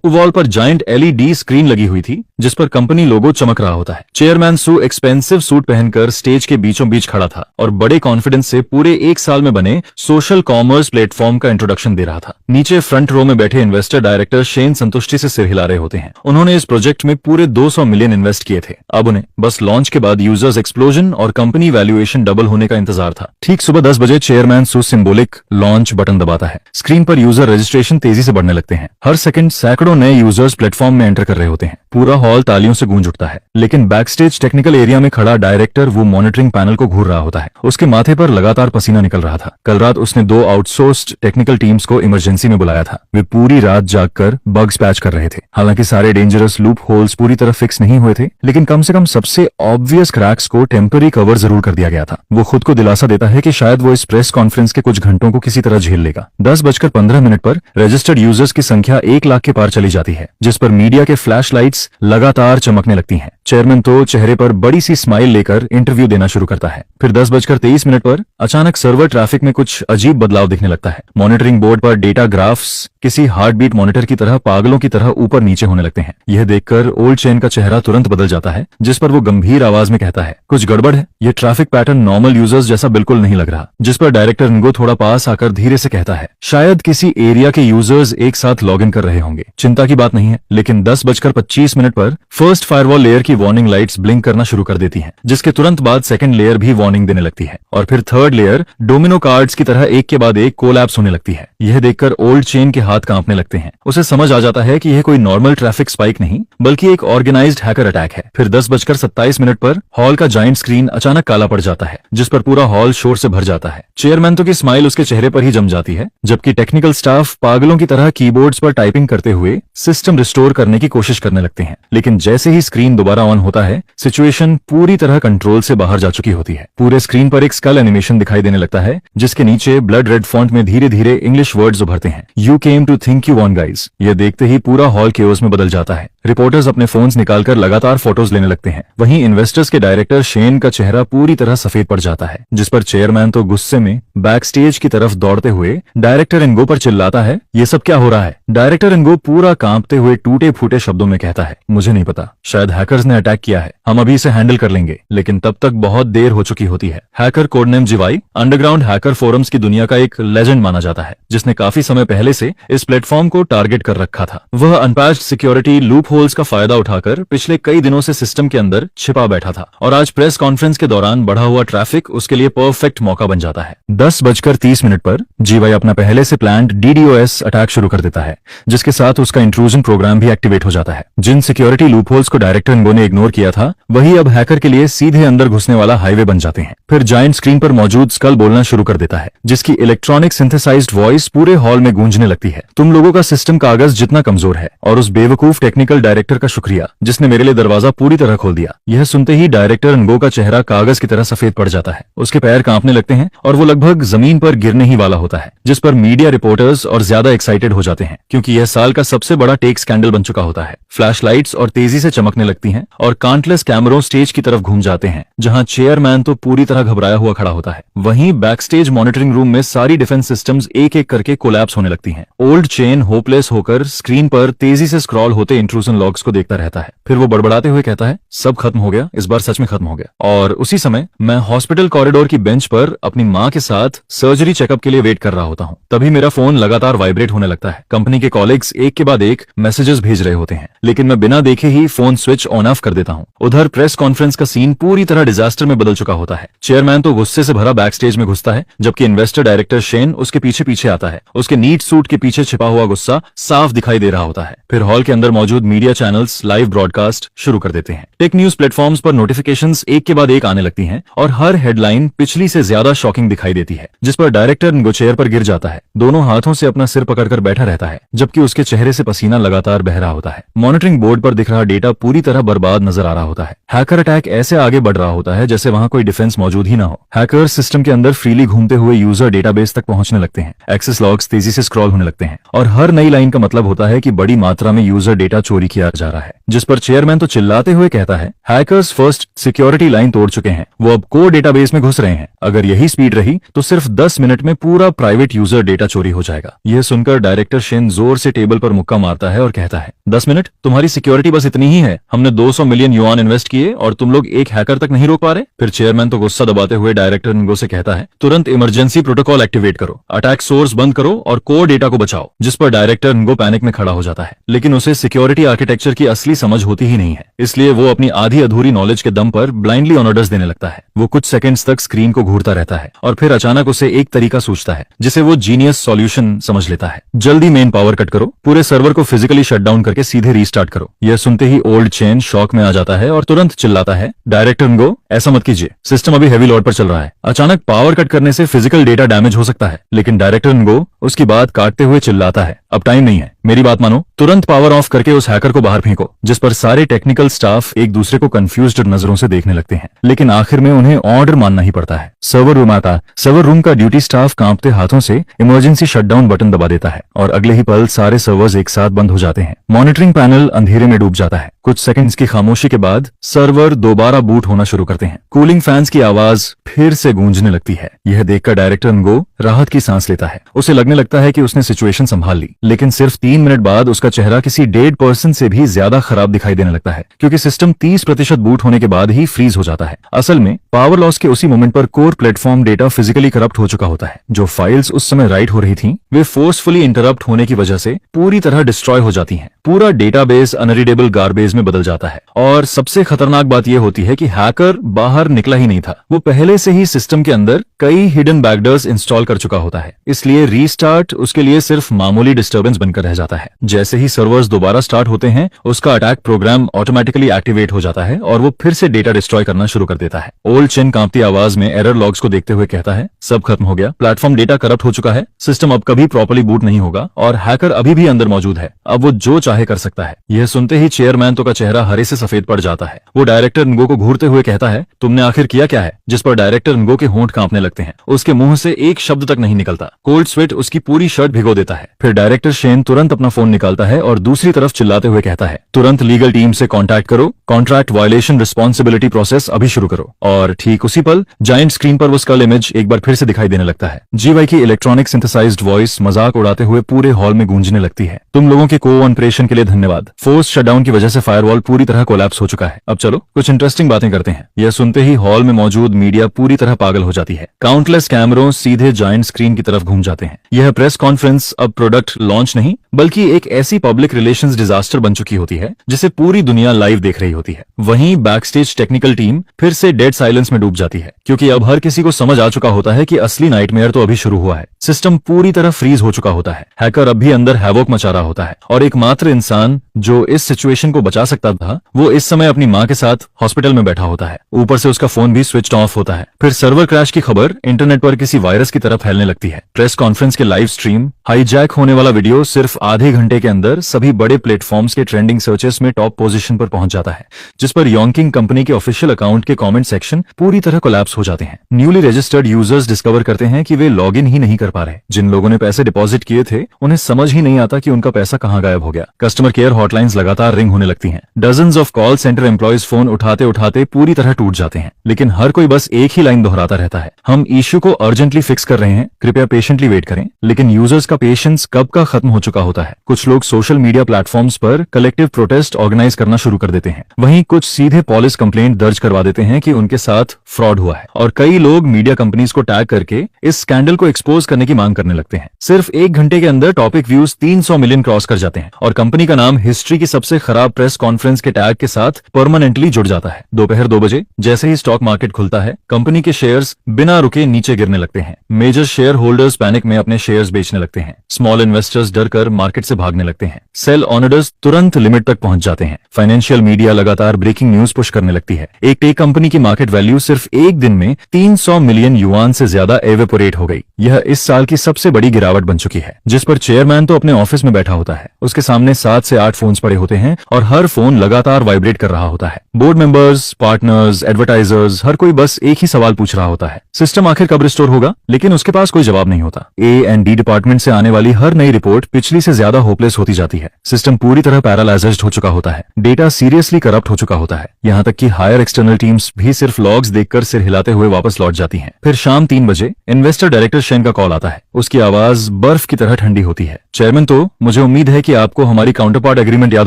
वॉल पर जायंट एलईडी स्क्रीन लगी हुई थी जिस पर कंपनी लोगो चमक रहा होता है। चेयरमैन सू एक्सपेंसिव सूट पहनकर स्टेज के बीचों बीच खड़ा था और बड़े कॉन्फिडेंस से पूरे 1 साल में बने सोशल कॉमर्स प्लेटफॉर्म का इंट्रोडक्शन दे रहा था। नीचे फ्रंट रो में बैठे इन्वेस्टर डायरेक्टर शेन संतुष्टि से सिर हिला रहे होते हैं। उन्होंने इस प्रोजेक्ट में पूरे 200 मिलियन इन्वेस्ट किए थे। अब उन्हें बस लॉन्च के बाद यूजर्स एक्सप्लोजन और कंपनी वैल्यूएशन डबल होने का इंतजार था। ठीक सुबह 10 बजे चेयरमैन सू सिंबॉलिक लॉन्च बटन दबाता है। स्क्रीन पर यूजर रजिस्ट्रेशन तेजी से बढ़ने लगते हैं। हर सेकंड सैकड़ों नए यूजर्स प्लेटफॉर्म में एंटर कर रहे होते हैं। पूरा हॉल तालियों से गूंज उठता है। लेकिन बैकस्टेज टेक्निकल एरिया में खड़ा डायरेक्टर वो मॉनिटरिंग पैनल को घूर रहा होता है। उसके माथे पर लगातार पसीना निकल रहा था। कल रात उसने 2 आउटसोर्स्ड टेक्निकल टीम्स को इमरजेंसी में बुलाया था। वे पूरी रात जागकर बग्स पैच कर रहे थे। हालांकि सारे डेंजरस लूप होल्स पूरी तरह फिक्स नहीं हुए थे, लेकिन कम से कम सबसे ऑब्वियस क्रैक्स को टेम्पररी कवर जरूर कर दिया गया था। वो खुद को दिलासा देता है कि शायद वो इस प्रेस कॉन्फ्रेंस के कुछ घंटों को किसी तरह झेल लेगा। 10:15 पर रजिस्टर्ड यूजर्स की संख्या 1 लाख के पार चली जाती है, जिस पर मीडिया के फ्लैश लाइट्स लगातार चमकने लगती हैं। चेयरमैन तो चेहरे पर बड़ी सी स्माइल लेकर इंटरव्यू देना शुरू करता है। फिर 10:23 पर अचानक सर्वर ट्रैफिक में कुछ अजीब बदलाव दिखने लगता है। मॉनिटरिंग बोर्ड पर डेटा ग्राफ्स किसी हार्ट बीट मॉनिटर की तरह पागलों की तरह ऊपर नीचे होने लगते हैं। यह देखकर ओल्ड चेन का चेहरा तुरंत बदल जाता है, जिस पर वो गंभीर आवाज में कहता है, कुछ गड़बड़ है। यह ट्रैफिक पैटर्न नॉर्मल यूजर्स जैसा बिल्कुल नहीं लग रहा। जिस पर डायरेक्टर इनको थोड़ा पास आकर धीरे से कहता है, शायद किसी एरिया के यूजर्स एक साथ लॉग इन कर रहे होंगे। चिंता की बात नहीं है। लेकिन 10:25 पर फर्स्ट फायरवॉल लेयर की वार्निंग लाइट्स ब्लिंक करना शुरू कर देती हैं, जिसके तुरंत बाद सेकंड लेयर भी वार्निंग देने लगती है और फिर थर्ड लेयर डोमिनो कार्ड्स की तरह एक के बाद एक कोलैप्स होने लगती है। यह देखकर ओल्ड चेन के हाथ कांपने लगते हैं। उसे समझ आ जाता है कि यह कोई नॉर्मल ट्रैफिक स्पाइक नहीं बल्कि एक ऑर्गेनाइज्ड हैकर अटैक है। फिर 10:27 पर हॉल का जायंट स्क्रीन अचानक काला पड़ जाता है, जिस पर पूरा हॉल शोर से भर जाता है। चेयरमैन तो की स्माइल उसके चेहरे पर ही जम जाती है, जबकि टेक्निकल स्टाफ पागलों की तरह कीबोर्ड्स पर टाइपिंग करते हुए सिस्टम रिस्टोर करने की कोशिश करने लगते हैं। लेकिन जैसे ही स्क्रीन दोबारा ऑन होता है, सिचुएशन पूरी तरह कंट्रोल से बाहर जा चुकी होती है। पूरे स्क्रीन पर एक स्कल एनिमेशन दिखाई देने लगता है, जिसके नीचे ब्लड रेड फॉन्ट में धीरे धीरे इंग्लिश वर्ड्स उभरते हैं। You came name to think you one guys. ये देखते ही पूरा हॉल केओस में बदल जाता है। रिपोर्टर्स अपने फोन्स निकालकर लगातार फोटोज लेने लगते हैं। वहीं इन्वेस्टर्स के डायरेक्टर शेन का चेहरा पूरी तरह सफेद पड़ जाता है, जिस पर चेयरमैन तो गुस्से में बैक स्टेज की तरफ दौड़ते हुए डायरेक्टर इनगो पर चिल्लाता है, ये सब क्या हो रहा है। डायरेक्टर इनगो पूरा कांपते हुए टूटे फूटे शब्दों में कहता है, मुझे नहीं पता, शायद हैकर्स ने अटैक किया है, हम अभी इसे हैंडल कर लेंगे। लेकिन तब तक बहुत देर हो चुकी होती है। Hacker codename GY underground hacker forums की दुनिया का एक लेजेंड माना जाता है, जिसने काफी समय पहले से इस प्लेटफॉर्म को टारगेट कर रखा था। वह अनपैच्ड सिक्योरिटी लूप होल्स का फायदा उठाकर पिछले कई दिनों से सिस्टम के अंदर छिपा बैठा था, और आज प्रेस कॉन्फ्रेंस के दौरान बढ़ा हुआ ट्रैफिक उसके लिए परफेक्ट मौका बन जाता है। 10:30 पर जीवाई अपना पहले से प्लान्ड DDoS अटैक शुरू कर देता है, जिसके साथ उसका इंट्रूजन प्रोग्राम भी एक्टिवेट हो जाता है। जिन सिक्योरिटी लूप होल्स को डायरेक्टर इनगो ने इग्नोर किया था, वही अब हैकर के लिए सीधे अंदर घुसने वाला हाईवे बन जाते हैं। फिर जायंट स्क्रीन पर मौजूद स्कल बोलना शुरू कर देता है, जिसकी इलेक्ट्रॉनिक सिंथेसाइज्ड वॉइस पूरे हॉल में गूंजने लगती है। तुम लोगों का सिस्टम कागज जितना कमजोर है, और उस बेवकूफ टेक्निकल डायरेक्टर का शुक्रिया जिसने मेरे लिए दरवाजा पूरी तरह खोल दिया। यह सुनते ही डायरेक्टर इनगो का चेहरा कागज की तरह सफेद पड़ जाता है। उसके पैर कांपने लगते हैं और वो लगभग जमीन पर गिरने ही वाला होता है, जिस पर मीडिया रिपोर्टर्स और ज्यादा एक्साइटेड हो जाते हैं, क्योंकि यह साल का सबसे बड़ा टेक स्कैंडल बन चुका होता है। फ्लैशलाइट्स और तेजी से चमकने लगती हैं और काउंटलेस कैमरों स्टेज की तरफ घूम जाते हैं, जहां चेयरमैन तो पूरी तरह घबराया हुआ खड़ा होता है। वहीं बैकस्टेज मॉनिटरिंग रूम में सारी डिफेंस सिस्टम्स एक एक करके कोलैप्स होने लगती हैं। ओल्ड चेन होपलेस होकर स्क्रीन पर तेजी से स्क्रॉल होते इंट्रूजन लॉग्स को देखता रहता है। फिर वो बड़बड़ाते हुए कहता है, सब खत्म हो गया, इस बार सच में खत्म हो गया। और उसी समय मैं हॉस्पिटल कॉरिडोर की बेंच पर अपनी माँ के साथ सर्जरी चेकअप के लिए वेट कर रहा होता हूँ। तभी मेरा फोन लगातार वाइब्रेट होने लगता है। कंपनी के कॉलीग्स एक के बाद एक मैसेजेस भेज रहे होते हैं, लेकिन मैं बिना देखे ही फोन स्विच ऑन ऑफ कर देता हूँ। उधर प्रेस कॉन्फ्रेंस का सीन पूरी तरह डिजास्टर में बदल चुका होता है। चेयरमैन तो गुस्से से भरा बैक स्टेज में घुसता है, जबकि इन्वेस्टर डायरेक्टर शेन उसके पीछे पीछे आता है। उसके नीट सूट के पीछे छिपा हुआ गुस्सा साफ दिखाई दे रहा होता है। फिर हॉल के अंदर मौजूद मीडिया चैनल्स लाइव ब्रॉडकास्ट शुरू कर देते हैं। टेक न्यूज प्लेटफॉर्म्स पर नोटिफिकेशंस एक के बाद एक आने लगती हैं, और हर हेडलाइन पिछली से ज्यादा शॉकिंग दिखाई देती है, जिस पर डायरेक्टर इनगो चेयर पर गिर जाता है। दोनों हाथों से अपना सिर पकड़कर बैठा रहता है, जबकि उसके चेहरे से पसीना लगातार बह रहा होता है। मॉनिटरिंग बोर्ड पर दिख रहा डेटा पूरी तरह बर्बाद नजर आ रहा होता है। हैकर अटैक ऐसे आगे बढ़ रहा होता है जैसे वहां कोई डिफेंस मौजूद ही ना हो। हैकर्स सिस्टम के अंदर फ्रीली घूमते हुए यूजर डेटाबेस तक पहुंचने लगते हैं। एक्सेस लॉग्स तेजी से स्क्रॉल होने लगते हैं, और हर नई लाइन का मतलब होता है कि बड़ी मात्रा में यूजर डेटा चोरी किया जा रहा है, जिस पर चेयरमैन तो चिल्लाते हुए कहता है, हैकर्स फर्स्ट सिक्योरिटी लाइन तोड़ चुके हैं, वो अब कोर डेटाबेस में घुस रहे हैं। अगर यही स्पीड रही तो सिर्फ 10 मिनट में पूरा प्राइवेट यूजर डेटा चोरी हो जाएगा। यह सुनकर डायरेक्टर शेन जोर से टेबल पर मुक्का मारता है और कहता है, 10 मिनट? तुम्हारी सिक्योरिटी बस इतनी ही है? हमने 200 मिलियन युआन इन्वेस्ट किए और तुम लोग एक हैकर तक नहीं रोक पा रहे? फिर चेयरमैन तो गुस्सा दबाते हुए डायरेक्टर इनगो से कहता है, तुरंत इमरजेंसी प्रोटोकॉल एक्टिवेट करो, अटैक सोर्स बंद करो और कोर डेटा को बचाओ। जिस पर डायरेक्टर इनगो पैनिक में खड़ा हो जाता है, लेकिन उसे सिक्योरिटी आर्किटेक्चर की असली समझ होती ही नहीं है, इसलिए वो अपनी आधी अधूरी नॉलेज के दम पर ब्लाइंडली ऑन ऑर्डर्स देने लगता है। वो कुछ सेकंड्स तक स्क्रीन को घूरता रहता है, और फिर अचानक उसे एक तरीका सूझता है, जिसे वो जीनियस सॉल्यूशन समझ लेता है। जल्दी मेन पावर कट करो, पूरे सर्वर को फिजिकली शट डाउन करके सीधे रीस्टार्ट करो। यह सुनते ही ओल्ड चेन शॉक में आ जाता है और तुरंत चिल्लाता है, डायरेक्टर इनगो, ऐसा मत कीजिए, सिस्टम अभी हेवी लोड पर चल रहा है। अचानक पावर कट करने से फिजिकल डेटा डैमेज हो सकता है। लेकिन डायरेक्टर इनगो उसकी बात काटते हुए चिल्लाता है, अब टाइम नहीं है, मेरी बात मानो, तुरंत पावर ऑफ करके उस हैकर को बाहर फेंको। जिस पर सारे टेक्निकल स्टाफ एक दूसरे को कंफ्यूज्ड नजरों से देखने लगते हैं, लेकिन आखिर में उन्हें ऑर्डर मानना ही पड़ता है। सर्वर रूम आता, सर्वर रूम का ड्यूटी स्टाफ कांपते हाथों से इमरजेंसी शटडाउन बटन दबा देता है, और अगले ही पल सारे सर्वर्स एक साथ बंद हो जाते हैं। मॉनिटरिंग पैनल अंधेरे में डूब जाता है। कुछ सेकंड्स की खामोशी के बाद सर्वर दोबारा बूट होना शुरू करते हैं। कूलिंग फैंस की आवाज फिर से गूंजने लगती है। यह देखकर डायरेक्टर इनगो राहत की सांस लेता है। उसे लगने लगता है कि उसने सिचुएशन संभाल ली, लेकिन सिर्फ 3 मिनट बाद उसका चेहरा किसी डेड पर्सन से भी ज्यादा खराब दिखाई देने लगता है, क्योंकि सिस्टम 30% बूट होने के बाद ही फ्रीज हो जाता है। असल में पावर लॉस के उसी मोमेंट पर core platform data physically corrupt हो चुका होता है। जो फाइल्स उस समय राइट हो रही थीं, वे फोर्सफुली इंटरप्ट होने की वजह से पूरी तरह डिस्ट्रॉय हो जाती हैं। पूरा डेटाबेस अनरीडेबल गार्बेज में बदल जाता है, और सबसे खतरनाक बात यह होती है कि हैकर बाहर निकला ही नहीं था। वो पहले से ही सिस्टम के अंदर कई हिडन बैकडर्स इंस्टॉल कर चुका होता है, इसलिए रीस्टार्ट उसके लिए सिर्फ मामूली डिस्टर्बेंस बनकर रह जाता है। जैसे ही सर्वर्स दोबारा स्टार्ट होते हैं, उसका अटैक प्रोग्राम ऑटोमेटिकली एक्टिवेट हो जाता है और वो फिर से डेटा डिस्ट्रॉय करना शुरू कर देता है। ओल्ड चेन कांपती आवाज में एरर लॉग्स को देखते हुए कहता है, सब खत्म हो गया, प्लेटफॉर्म डेटा करप्ट हो चुका है, सिस्टम अब कभी प्रॉपर्ली बूट नहीं होगा और हैकर अभी भी अंदर मौजूद है, अब वो जो चाहे कर सकता है। यह सुनते ही चेयरमैन तो का चेहरा हरे से सफेद पड़ जाता है। वो डायरेक्टर इनगो को घूरते हुए कहता है, तुमने आखिर किया क्या है? जिस पर डायरेक्टर इनगो के होंठ कांपने लगते हैं। उसके मुंह से एक शब्द तक नहीं निकलता। कोल्ड स्वेट उसकी पूरी शर्ट भिगो देता है। फिर डायरेक्टर शेन तुरंत अपना फोन निकालता है और दूसरी तरफ चिल्लाते हुए कहता है, तुरंत लीगल टीम से कांटेक्ट करो, कॉन्ट्रैक्ट वायलेशन रिस्पॉन्सिबिलिटी प्रोसेस अभी शुरू करो। और ठीक उसी पल जायंट स्क्रीन पर वो स्कल इमेज एक बार फिर से दिखाई देने लगता है। जीवाई की इलेक्ट्रॉनिक सिंथेसाइज्ड वॉइस मजाक उड़ाते हुए पूरे हॉल में गूंजने लगती है, तुम लोगों के कोऑपरेशन के लिए धन्यवाद। फोर्स शटडाउन की वजह से फायरवॉल पूरी तरह कोलैप्स हो चुका है। अब चलो कुछ इंटरेस्टिंग बातें करते हैं। यह सुनते ही हॉल में मौजूद मीडिया पूरी तरह पागल हो जाती है। काउंटलेस कैमरों सीधे जायंट स्क्रीन की तरफ घूम जाते हैं। यह प्रेस कॉन्फ्रेंस अब प्रोडक्ट लॉन्च नहीं बल्कि एक ऐसी पब्लिक रिलेशंस डिजास्टर बन चुकी होती है जिसे पूरी दुनिया लाइव देख रही होती है। वहीं बैकस्टेज टेक्निकल टीम फिर से डेड साइलेंस में डूब जाती है, क्योंकि अब हर किसी को समझ आ चुका होता है कि असली नाइटमेयर तो अभी शुरू हुआ है। सिस्टम पूरी तरह फ्रीज हो चुका होता है। हैकर अब भी अंदर हैवोक मचा रहा होता है और एकमात्र इंसान जो इस सिचुएशन को बचा सकता था वो इस समय अपनी मां के साथ हॉस्पिटल में बैठा होता है। ऊपर से उसका फोन भी स्विच ऑफ होता है। फिर सर्वर क्रैश की खबर इंटरनेट पर किसी वायरस की तरह फैलने लगती है। प्रेस कॉन्फ्रेंस के लाइव स्ट्रीम, हाईजैक होने वाला वीडियो सिर्फ आधे घंटे के अंदर सभी बड़े प्लेटफॉर्म्स के ट्रेंडिंग सर्चेस में टॉप पोजीशन पर पहुंच जाता है, जिस पर योंकिंग कंपनी के ऑफिशियल अकाउंट के कमेंट सेक्शन पूरी तरह कोलैप्स हो जाते हैं। न्यूली रजिस्टर्ड यूजर्स डिस्कवर करते हैं कि वे लॉग इन ही नहीं कर पा रहे। जिन लोगों ने पैसे डिपॉजिट किए थे उन्हें समझ ही नहीं आता कि उनका पैसा कहां गायब हो गया। कस्टमर केयर हॉटलाइंस लगातार रिंग होने लगती हैं। Dozens of call centre employees phone उठाते उठाते पूरी तरह टूट जाते हैं, लेकिन हर कोई बस एक ही लाइन दोहराता रहता है, हम इश्यू को अर्जेंटली फिक्स कर रहे हैं, कृपया पेशेंटली वेट करें। लेकिन यूजर्स का पेशेंस कब का खत्म हो चुका होता है। कुछ लोग सोशल मीडिया प्लेटफॉर्म्स पर कलेक्टिव प्रोटेस्ट ऑर्गेनाइज करना शुरू कर देते हैं। वहीं कुछ सीधे पुलिस कंप्लेंट दर्ज करवा देते हैं कि उनके साथ फ्रॉड हुआ है, और कई लोग मीडिया कंपनीज को टैग करके इस स्कैंडल को एक्सपोज करने की मांग करने लगते हैं। सिर्फ एक घंटे के अंदर टॉपिक व्यूज 300 मिलियन क्रॉस कर जाते हैं और कंपनी का नाम हिस्ट्री की सबसे खराब प्रेस कॉन्फ्रेंस के टैग के साथ परमानेंटली जुड़ जाता है। दोपहर 2 बजे जैसे ही स्टॉक मार्केट खुलता है, कंपनी के शेयर्स बिना रुके नीचे गिरने लगते हैं। मेजर शेयर होल्डर्स पैनिक में अपने शेयर्स बेचने लगते हैं। स्मॉल इन्वेस्टर्स डर कर मार्केट से भागने लगते हैं। सेल ऑनर्स तुरंत लिमिट तक पहुंच जाते हैं। फाइनेंशियल मीडिया लगातार ब्रेकिंग न्यूज पुश करने लगती है। एक टेक कंपनी की मार्केट वैल्यू सिर्फ एक दिन में 300 मिलियन युआन से ज्यादा एवेपोरेट हो गई। यह इस साल की सबसे बड़ी गिरावट बन चुकी है, जिस पर चेयरमैन तो अपने ऑफिस में बैठा होता है। उसके सामने 7 से 8 फोन्स पड़े होते हैं और हर फोन लगातार वाइब्रेट कर रहा होता है। बोर्ड मेंबर्स, पार्टनर्स, एडवर्टाइजर्स, हर कोई बस एक ही सवाल पूछ रहा होता है, सिस्टम आखिर कब रिस्टोर होगा? लेकिन उसके पास कोई जवाब नहीं होता। A&D डिपार्टमेंट से आने वाली हर नई रिपोर्ट पिछली से ज्यादा होपलेस होती जाती है। सिस्टम पूरी तरह पैरालाइज्ड हो चुका होता है। डेटा सीरियसली करप्ट हो चुका होता है। यहाँ तक कि हायर एक्सटर्नल टीम्स भी सिर्फ लॉग्स देखकर सिर हिलाते हुए वापस लौट जाती हैं। फिर शाम 3 बजे इन्वेस्टर डायरेक्टर शेन का कॉल आता है। उसकी आवाज बर्फ की तरह ठंडी होती है। चेयरमैन, तो मुझे उम्मीद है कि आपको हमारी काउंटरपार्ट एग्रीमेंट याद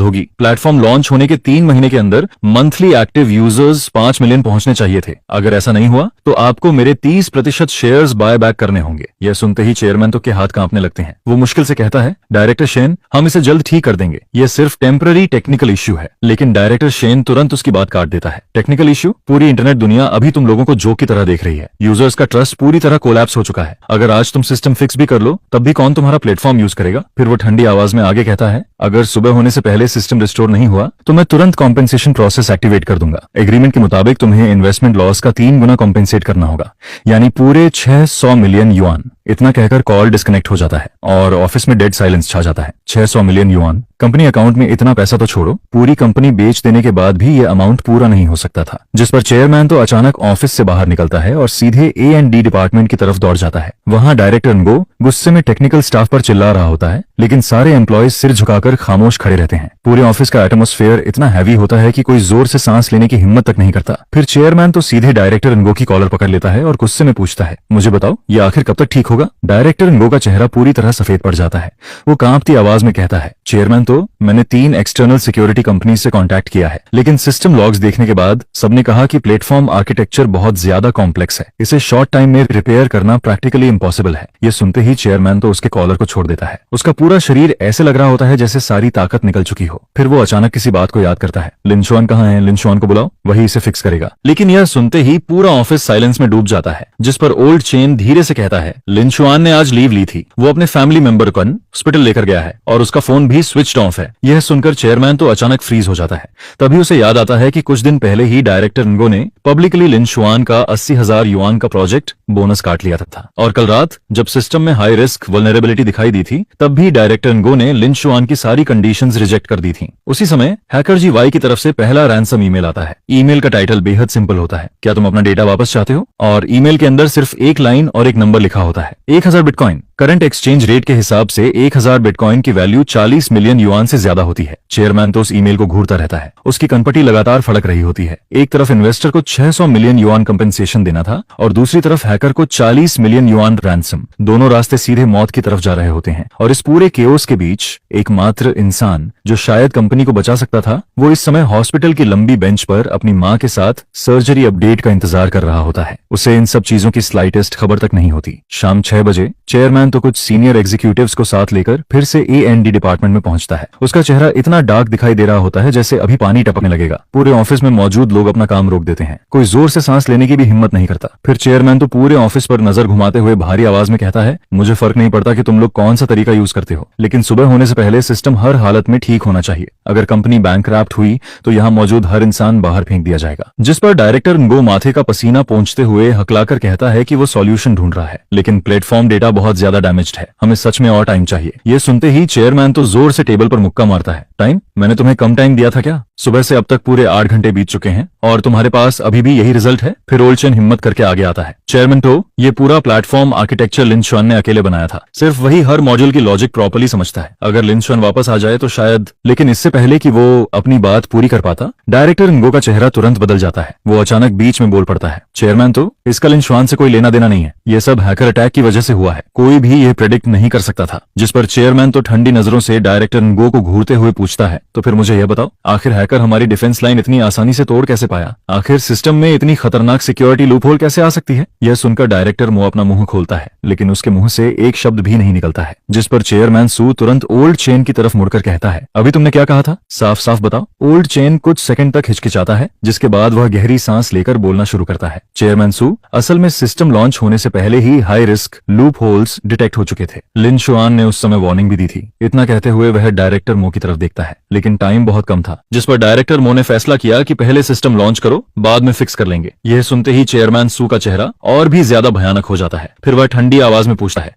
होगी। प्लेटफॉर्म लॉन्च होने के 3 महीने के अंदर मंथली एक्टिव यूजर्स 5 मिलियन पहुंचने चाहिए थे। अगर ऐसा नहीं हुआ तो आपको मेरे 30% शेयर्स बाय बैक करने होंगे। यह सुनते ही चेयरमैन तो के हाथ कांपने लगते हैं। वो मुश्किल से कहता है, डायरेक्टर शेन, हम इसे जल्द ठीक कर देंगे। यह सिर्फ टेम्पररी टेक्निकल इश्यू है। लेकिन डायरेक्टर शेन तुरंत उसकी बात काट देता है। Technical issue? पूरी इंटरनेट दुनिया अभी तुम लोगों को जोक की तरह देख रही है। यूजर्स का ट्रस्ट पूरी तरह कोलैप्स हो चुका है। अगर आज तुम सिस्टम फिक्स भी कर लो तब भी कौन तुम्हारा प्लेटफॉर्म यूज करेगा? फिर वो ठंडी आवाज में आगे कहता है, अगर सुबह होने से पहले सिस्टम रिस्टोर नहीं हुआ तो मैं तुरंत कॉम्पेंसेशन प्रोसेस एक्टिवेट कर दूंगा। एग्रीमेंट के मुताबिक तुम्हें इन्वेस्टमेंट लॉस का 3 गुना कॉम्पेंसेट करना होगा, यानी पूरे 600 मिलियन युआन। इतना कहकर कॉल डिस्कनेक्ट हो जाता है और ऑफिस में डेड साइलेंस छा जाता है। 600 मिलियन युआन, कंपनी अकाउंट में इतना पैसा तो छोड़ो, पूरी कंपनी बेच देने के बाद भी ये अमाउंट पूरा नहीं हो सकता था। जिस पर चेयरमैन तो अचानक ऑफिस से बाहर निकलता है और सीधे A&D डिपार्टमेंट की तरफ दौड़ जाता है। वहां डायरेक्टर एनगो गुस्से में टेक्निकल स्टाफ पर चिल्ला रहा होता है, लेकिन सारे एम्प्लॉयज सिर झुकाकर खामोश खड़े रहते हैं। पूरे ऑफिस का एटमॉस्फेयर इतना हैवी होता है कि कोई जोर से सांस लेने की हिम्मत तक नहीं करता। फिर चेयरमैन तो सीधे डायरेक्टर एनगो की कॉलर पकड़ लेता है और गुस्से में पूछता है, मुझे बताओ, ये आखिर कब तक ठीक होगा? डायरेक्टर एनगो का चेहरा पूरी तरह सफेद पड़ जाता है। वो कांपती आवाज में कहता है, चेयरमैन, तो मैंने 3 एक्सटर्नल सिक्योरिटी कंपनी से कांटेक्ट किया है, लेकिन सिस्टम लॉग्स देखने के बाद सबने कहा कि प्लेटफॉर्म आर्किटेक्चर बहुत ज्यादा कॉम्प्लेक्स है। इसे शॉर्ट टाइम में रिपेयर करना प्रैक्टिकली इम्पॉसिबल है। ये सुनते ही चेयरमैन तो उसके कॉलर को छोड़ देता है। उसका पूरा शरीर ऐसे लग रहा होता है जैसे सारी ताकत निकल चुकी हो। फिर वो अचानक किसी बात को याद करता है, लिनशुआन कहाँ है? लिनशुआन को बुलाओ, वही इसे फिक्स करेगा। लेकिन यह सुनते ही पूरा ऑफिस साइलेंस में डूब जाता है, जिस पर ओल्ड चेन धीरे से कहता है, लिनशुआन ने आज लीव ली थी। वो अपने फैमिली मेंबर कन हॉस्पिटल लेकर गया है और उसका फोन भी स्विच ऑफ है। यह सुनकर चेयरमैन तो अचानक फ्रीज हो जाता है। तभी उसे याद आता है कि कुछ दिन पहले ही डायरेक्टर इंगो ने पब्लिकली लिन शुआन का 80,000 युआन का प्रोजेक्ट बोनस काट लिया था और कल रात जब सिस्टम में हाई रिस्क वल्नरेबिलिटी दिखाई दी थी तब भी डायरेक्टर इंगो ने लिन शुआन की सारी कंडीशंस रिजेक्ट कर दी थी। उसी समय हैकर जी वाई की तरफ से पहला रैंसम ईमेल आता है। ईमेल का टाइटल बेहद सिंपल होता है, क्या तुम अपना डेटा वापस चाहते हो? और ईमेल के अंदर सिर्फ एक लाइन और एक नंबर लिखा होता है, 1000 बिटकॉइन। करंट एक्सचेंज रेट के हिसाब से 1000 बिटकॉइन की वैल्यू 40 मिलियन युआन से ज्यादा होती है। चेयरमैन तो उस ईमेल को घूरता रहता है। उसकी कनपटी लगातार फड़क रही होती है। एक तरफ इन्वेस्टर को 600 मिलियन युआन कंपेंसेशन देना था और दूसरी तरफ हैकर को 40 मिलियन युआन रैंसम। दोनों रास्ते सीधे मौत की तरफ जा रहे होते हैं और इस पूरे केओस के बीच एकमात्र इंसान जो शायद कंपनी को बचा सकता था वो इस समय हॉस्पिटल की लंबी बेंच पर अपनी मां के साथ सर्जरी अपडेट का इंतजार कर रहा होता है। उसे इन सब चीजों की स्लाइटेस्ट खबर तक नहीं होती। शाम 6 बजे चेयरमैन तो कुछ सीनियर एग्जीक्यूटिव्स को साथ लेकर फिर से A&D डिपार्टमेंट में पहुंचता है। उसका चेहरा इतना डार्क दिखाई दे रहा होता है जैसे अभी पानी टपकने लगेगा। पूरे ऑफिस में मौजूद लोग अपना काम रोक देते हैं। कोई जोर से सांस लेने की भी हिम्मत नहीं करता। फिर चेयरमैन तो पूरे ऑफिस पर नजर घुमाते हुए भारी आवाज में कहता है, मुझे फर्क नहीं पड़ता कि तुम लोग कौन सा तरीका यूज करते हो, लेकिन सुबह होने से पहले सिस्टम हर हालत में ठीक होना चाहिए। अगर कंपनी बैंकक्रप्ट हुई तो यहाँ मौजूद हर इंसान बाहर फेंक दिया जाएगा। जिस पर डायरेक्टर इंगो माथे का पसीना पोंछते हुए हकलाकर कहता है कि वो सॉल्यूशन ढूंढ रहा है, लेकिन प्लेटफॉर्म डेटा बहुत ज्यादा डैमेज्ड है, हमें सच में और टाइम चाहिए। ये सुनते ही चेयरमैन तो जोर से टेबल पर मुक्का मारता है। टाइम? मैंने तुम्हें कम टाइम दिया था क्या? सुबह से अब तक पूरे 8 घंटे बीत चुके हैं और तुम्हारे पास अभी भी यही रिजल्ट है? फिर ओल्डचेन हिम्मत करके आगे आता है। चेयरमैन तो ये पूरा प्लेटफॉर्म आर्किटेक्चर लिन शुआन ने अकेले बनाया था। सिर्फ वही हर मॉड्यूल की लॉजिक प्रॉपर्ली समझता है। अगर लिन शुआन वापस आ जाए तो शायद, लेकिन इससे पहले कि वो अपनी बात पूरी कर पाता, डायरेक्टर इंगो का चेहरा तुरंत बदल जाता है। वो अचानक बीच में बोल पड़ता है, चेयरमैन तो इसका लिन शुआन से कोई लेना देना नहीं है। ये सब हैकर अटैक की वजह से हुआ है। कोई भी ये प्रेडिक्ट नहीं कर सकता था। जिस पर चेयरमैन तो ठंडी नजरों से डायरेक्टर इंगो को घूरते हुए पूछता है, तो फिर मुझे यह बताओ, आखिर हैकर हमारी डिफेंस लाइन इतनी आसानी से तोड़ कैसे पाया? आखिर सिस्टम में इतनी खतरनाक सिक्योरिटी लूपहोल कैसे आ सकती है? यह सुनकर डायरेक्टर मो अपना मुंह खोलता है, लेकिन उसके मुंह से एक शब्द भी नहीं निकलता है। जिस पर चेयरमैन सू तुरंत ओल्ड चेन की तरफ मुड़कर कहता है, अभी तुमने क्या कहा था? साफ साफ बताओ। ओल्ड चेन कुछ सेकंड तक हिचकिचाता है, जिसके बाद वह गहरी सांस लेकर बोलना शुरू करता है, चेयरमैन सू, असल में सिस्टम लॉन्च होने से पहले ही high risk loopholes detect हो चुके थे। लिन शुआन ने उस समय वार्निंग भी दी थी। इतना कहते हुए वह डायरेक्टर मो की तरफ देखता है, लेकिन टाइम बहुत कम था। जिस पर डायरेक्टर मो ने फैसला किया कि पहले सिस्टम लॉन्च करो, बाद में फिक्स कर लेंगे। यह सुनते ही चेयरमैन सू का चेहरा और भी ज्यादा भयानक हो जाता है। फिर वह ठंडी आवाज में पूछता है,